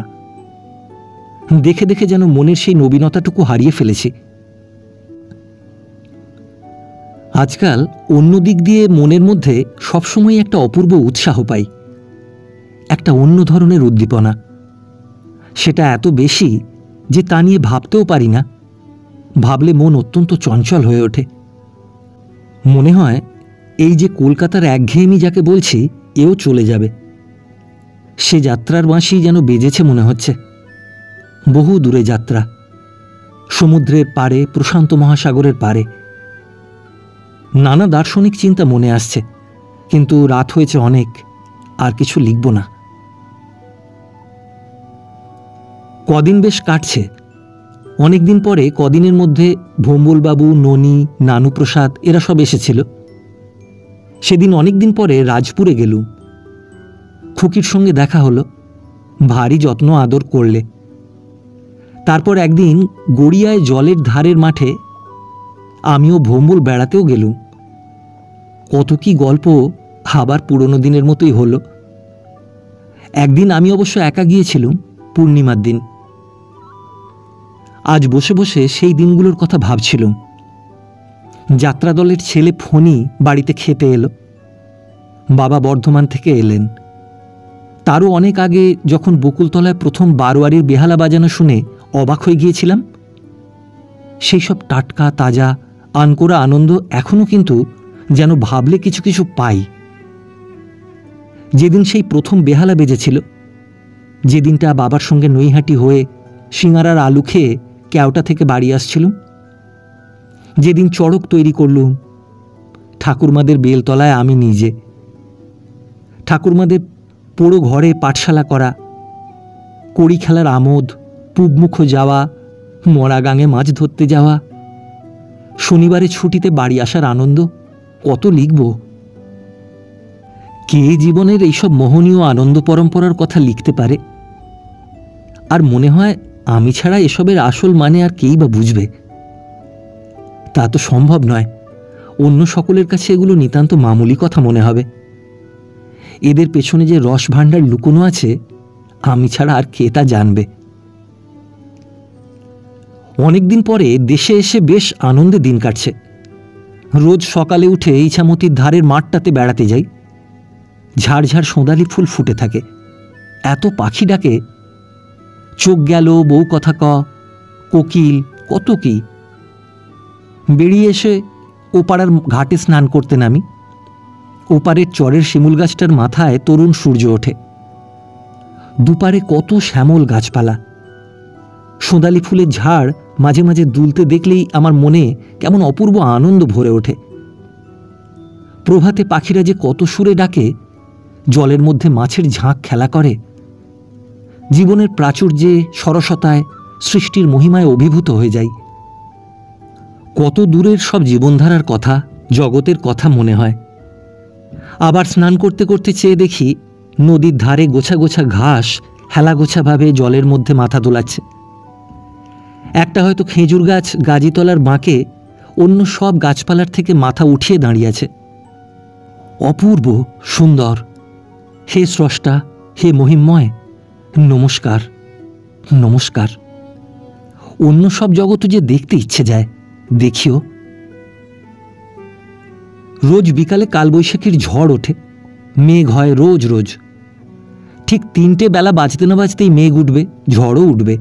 দেখে দেখে যেন মনের সেই নবীনতাটুকু হারিয়ে ফেলেছি। আজকাল অন্য দিক দিয়ে মনের মধ্যে সবসময় একটা অপূর্ব উৎসাহ পাই, একটা অন্য ধরনের উদ্দীপনা। সেটা এত বেশি যে তা নিয়ে ভাবতেও পারি না। ভাবলে মন অত্যন্ত চঞ্চল হয়ে ওঠে। মনে হয় এই যে কলকাতার একঘেয়েমি যাকে বলছি, এও চলে যাবে। সে যাত্রার বাঁশি যেন বেজেছে মনে হচ্ছে। বহু দূরে যাত্রা, সমুদ্রের পাড়ে, প্রশান্ত মহাসাগরের পাড়ে। নানা দার্শনিক চিন্তা মনে আসছে, কিন্তু রাত হয়েছে অনেক, আর কিছু লিখব না। কদিন বেশ কাটছে। অনেকদিন পরে কদিনের মধ্যে ভোম্বলবাবু, ননী, নানুপ্রসাদ এরা সব এসেছিল। সেদিন অনেকদিন পরে রাজপুরে গেলুম। খুকির সঙ্গে দেখা হলো, ভারী যত্ন আদর করলে। তারপর একদিন গড়িয়ায় জলের ধারের মাঠে আমিও ভোম্বল বেড়াতেও গেলুম। কত কি গল্প আবার পুরনো দিনের মতোই হলো। একদিন আমি অবশ্য একা গিয়েছিলাম, পূর্ণিমার দিন। আজ বসে বসে সেই দিনগুলোর কথা ভাবছিলাম। যাত্রা দলের ছেলে ফণি বাড়িতে খেতে এলো। বাবা বর্ধমান থেকে এলেন। তারও অনেক আগে যখন বকুলতলায় প্রথম বারোয়ারির বেহালা বাজানো শুনে অবাক হয়ে গিয়েছিলাম, সেই সব টাটকা তাজা আনকোরা আনন্দ এখনও কিন্তু যেন ভাবলে কিছু কিছু পাই। যেদিন সেই প্রথম বেহালা বেজেছিল, যেদিনটা বাবার সঙ্গে নৈহাটি হয়ে সিঙারার আলু খেয়ে কেওটা থেকে বাড়ি আসছিলুম, যেদিন চড়ক তৈরি করলুম ঠাকুরমাদের বেলতলায় আমি নিজে, ঠাকুরমাদের পোড়ো ঘরে পাঠশালা করা, কড়ি খেলার আমোদ, পূবমুখ যাওয়া, মরা গাঙে মাছ ধরতে যাওয়া, শনিবারে ছুটিতে বাড়ি আসার আনন্দ, কত লিখব। কে জীবনের এইসব মোহনীয় আনন্দ পরম্পরার কথা লিখতে পারে? আর মনে হয় আমি ছাড়া এসবের আসল মানে আর কেই বা বুঝবে। তা তো সম্ভব নয়। অন্য সকলের কাছে এগুলো নিতান্ত মামুলি কথা মনে হবে। এদের পেছনে যে রস ভাণ্ডার লুকোনো আছে, আমি ছাড়া আর কে তা জানবে। অনেকদিন পরে দেশে এসে বেশ আনন্দে দিন কাটছে। রোজ সকালে উঠে ইছামতির ধারের মাঠটাতে বেড়াতে যাই। ঝাড়ঝাড় সোঁদালি ফুল ফুটে থাকে, এত পাখি ডাকে, চোখ গেল, বউ কথা ক, কোকিল, কত কি। বেরিয়ে এসে ওপাড়ার ঘাটে স্নান করতে নামি। ওপারের চরের শিমুল গাছটার মাথায় তরুণ সূর্য ওঠে। দুপারে কত শ্যামল গাছপালা, সোঁদালি ফুলের ঝাড় মাঝে মাঝে দুলতে দেখলেই আমার মনে কেমন অপূর্ব আনন্দ ভরে ওঠে। প্রভাতে পাখিরা যে কত সুরে ডাকে, জলের মধ্যে মাছের ঝাঁক খেলা করে। জীবনের প্রাচুর্যে, সরসতায়, সৃষ্টির মহিমায় অভিভূত হয়ে যাই। কত দূরের সব জীবনধারার কথা, জগতের কথা মনে হয়। আবার স্নান করতে করতে চেয়ে দেখি নদীর ধারে গোছা গোছা ঘাস হেলাগোছাভাবে জলের মধ্যে মাথা দোলাচ্ছে। একটা হয়তো খেজুর গাছ গাজীতলার বাঁকে অন্য সব গাছপালার থেকে মাথা উঠিয়ে দাঁড়িয়ে আছে। অপূর্ব সুন্দর। হে স্রষ্টা, হে মহিমময়, নমস্কার, নমস্কার। অন্য সব জগৎ যে দেখতে ইচ্ছে যায়, দেখিও। রোজ বিকালে কালবৈশাখীর ঝড় ওঠে, মেঘ হয় রোজ রোজ। ঠিক 3টে বেলা বাজতে না বাজতেই মেঘ উঠবে, ঝড়ও উঠবে।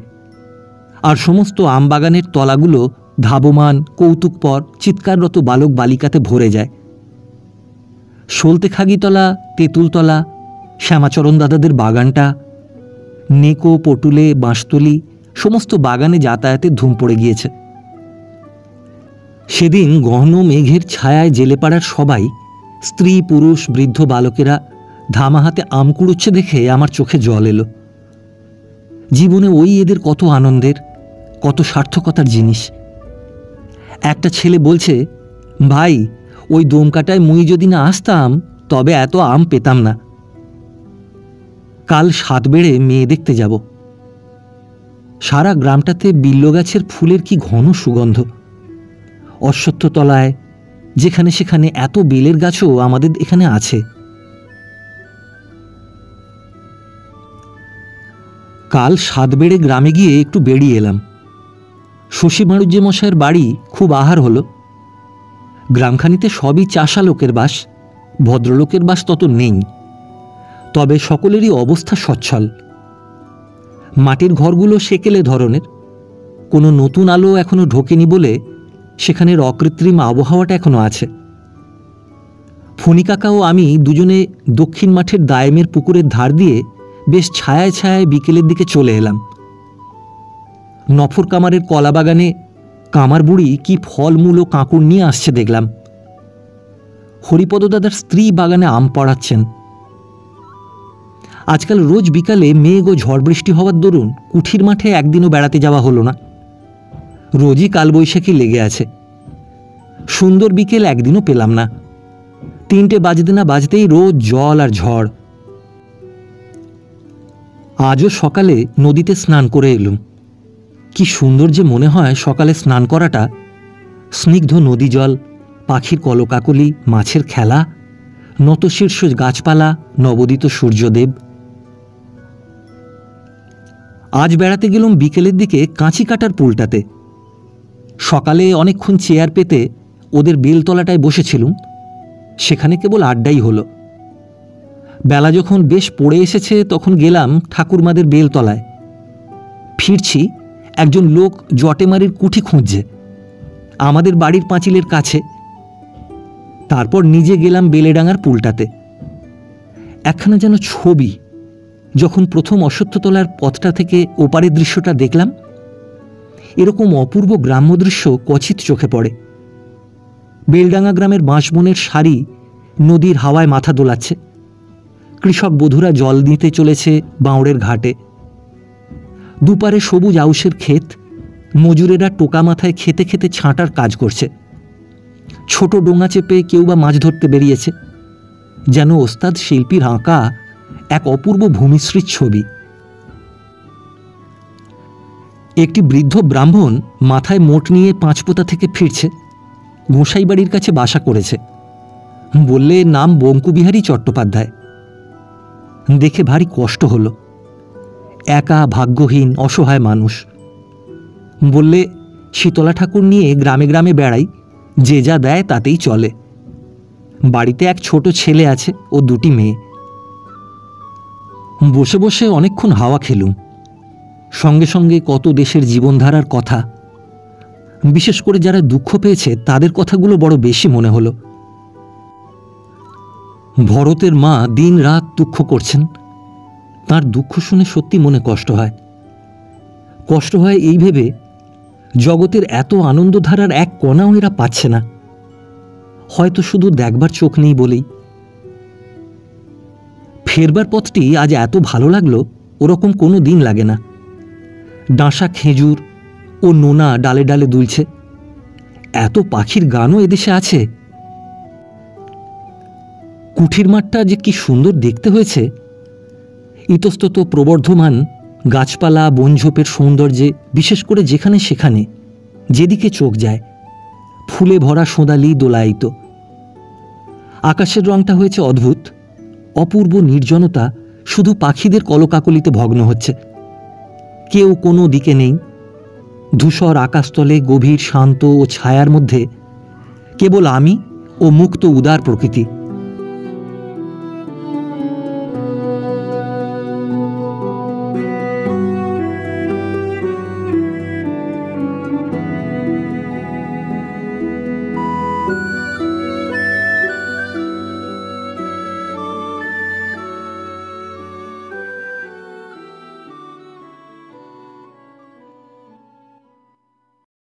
আর সমস্ত আমবাগানের তলাগুলো ধাবমান, কৌতুকপর, চিৎকাররত বালক বালিকাতে ভরে যায়। সলতেখাগিতলা, তেঁতুলতলা, শ্যামাচরণ দাদাদের বাগানটা, নেকো, পটুলে, বাঁশতলি সমস্ত বাগানে যাতায়াতের ধুম পড়ে গিয়েছে। সেদিন গহন মেঘের ছায়ায় জেলেপাড়ার সবাই, স্ত্রী পুরুষ বৃদ্ধ বালকেরা ধামা হাতে আম কুড়োচ্ছে দেখে আমার চোখে জল এলো। জীবনে ওই এদের কত আনন্দের, কত সার্থকতার জিনিস। একটা ছেলে বলছে, ভাই ওই দমকাটায় মুই যদি না আসতাম তবে এত আম পেতাম না। কাল 7 বেড়ে মেয়ে দেখতে যাব। সারা গ্রামটাতে বিল্ল গাছের ফুলের কি ঘন সুগন্ধ। অশ্বত্থতলায় যেখানে সেখানে এত বেলের গাছও আমাদের এখানে আছে। কাল 7 বেড়ে গ্রামে গিয়ে একটু বেরিয়ে এলাম। শশী মারুজ্জে মশায়ের বাড়ি খুব আহার হলো। গ্রামখানিতে সবই চাষা লোকের বাস, ভদ্রলোকের বাস তত নেই। তবে সকলেরই অবস্থা সচ্ছল। মাটির ঘরগুলো সেকেলে ধরনের, কোনো নতুন আলো এখনো ঢোকেনি বলে সেখানের অকৃত্রিম আবহাওয়াটা এখনো আছে। ফণি কাকা ও আমি দুজনে দক্ষিণ মাঠের দায়েমের পুকুরের ধার দিয়ে বেশ ছায়ায় ছায়ায় বিকেলের দিকে চলে এলাম। নফর কামারের কলা বাগানে কামার বুড়ি কি ফলমূল ও কাঁকুড় নিয়ে আসছে দেখলাম। হরিপদ দাদার স্ত্রী বাগানে আম পড়াচ্ছেন। আজকাল রোজ বিকালে মেঘ ও ঝড় বৃষ্টি হওয়ার দরুন কুঠির মাঠে একদিনও বেড়াতে যাওয়া হলো না। রোজই কালবৈশাখী লেগে আছে। সুন্দর বিকেল একদিনও পেলাম না। 3টে বাজতে না বাজতেই রোজ জল আর ঝড়। আজও সকালে নদীতে স্নান করে এলুম। কি সুন্দর যে মনে হয় সকালে স্নান করাটা। স্নিগ্ধ নদী জল, পাখির কলকাকলি, মাছের খেলা, নতশীর্ষ গাছপালা, নবোদিত সূর্যদেব। আজ বেড়াতে গেলাম বিকেলের দিকে কাঁচি কাটার পুলটাতে। সকালে অনেকক্ষণ চেয়ার পেতে ওদের বেলতলাটায় বসেছিলুম, সেখানে কেবল আড্ডাই হলো। বেলা যখন বেশ পড়ে এসেছে তখন গেলাম ঠাকুরমাদের বেলতলায়। ফিরছি, একজন লোক জটেমারির কুঠি খুঁজছে আমাদের বাড়ির পাঁচিলের কাছে। তারপর নিজে গেলাম বেলেডাঙার পুলটাতে। একখানা যেন ছবি, যখন প্রথম অশ্বত্থতলার পথটা থেকে ওপারের দৃশ্যটা দেখলাম, এরকম অপূর্ব গ্রাম্য দৃশ্য ক্বচিৎ চোখে পড়ে। বেলডাঙা গ্রামের বাঁশবনের সারি নদীর হাওয়ায় মাথা দোলাচ্ছে। কৃষক বধূরা জল নিতে চলেছে বাঁওড়ের ঘাটে। দুপারে সবুজ আউশের ক্ষেত, মজুরেরা টোকা মাথায় খেতে খেতে ছাঁটার কাজ করছে। ছোট ডোঙা চেপে কেউ বা মাছ ধরতে বেরিয়েছে, যেন ওস্তাদ শিল্পীর আঁকা এক অপূর্ব ভূমিশ্রীর ছবি। একটি বৃদ্ধ ব্রাহ্মণ মাথায় মোট নিয়ে পাঁচপোতা থেকে ফিরছে। গোসাই বাড়ির কাছে বাসা করেছে। বললে নাম বঙ্কুবিহারী চট্টোপাধ্যায়। দেখে ভারী কষ্ট হলো। একা, ভাগ্যহীন, অসহায় মানুষ। বললে শীতলা ঠাকুর নিয়ে গ্রামে গ্রামে বেড়াই, যে যা দেয় তাতেই চলে। বাড়িতে এক ছোট ছেলে আছে ও দুটি মেয়ে। বসে বসে অনেকক্ষণ হাওয়া খেলুম। সঙ্গে সঙ্গে কত দেশের জীবনধারার কথা, বিশেষ করে যারা দুঃখ পেয়েছে তাদের কথাগুলো বড় বেশি মনে হলো। ভরতের মা দিন রাত দুঃখ করছেন। তার দুঃখ শুনে সত্যি মনে কষ্ট হয়। কষ্ট হয় এই ভেবে, জগতের এত আনন্দধারার এক কণাও এরা পাচ্ছে না, হয়তো শুধু দেখবার চোখ নেই বলেই। ফেরবার পথটি আজ এত ভালো লাগলো, ওরকম কোনো দিন লাগে না। ডাঁশা খেজুর ও নোনা ডালে ডালে দুলছে। এত পাখির গানও এদেশে আছে। কুঠির মাঠটা যে কি সুন্দর দেখতে হয়েছে। ইতস্তত প্রবর্ধমান গাছপালা, বনঝোপের সৌন্দর্যে, বিশেষ করে যেখানে সেখানে যেদিকে চোখ যায়, ফুলে ভরা সোঁদালি দোলায়িত। আকাশের রংটা হয়েছে অদ্ভুত, অপূর্ব নির্জনতা শুধু পাখিদের কলকাকলিতে ভগ্ন হচ্ছে। কেউ কোনো দিকে নেই। ধূসর আকাশতলে গভীর শান্ত ও ছায়ার মধ্যে কেবল আমি ও মুক্ত উদার প্রকৃতি।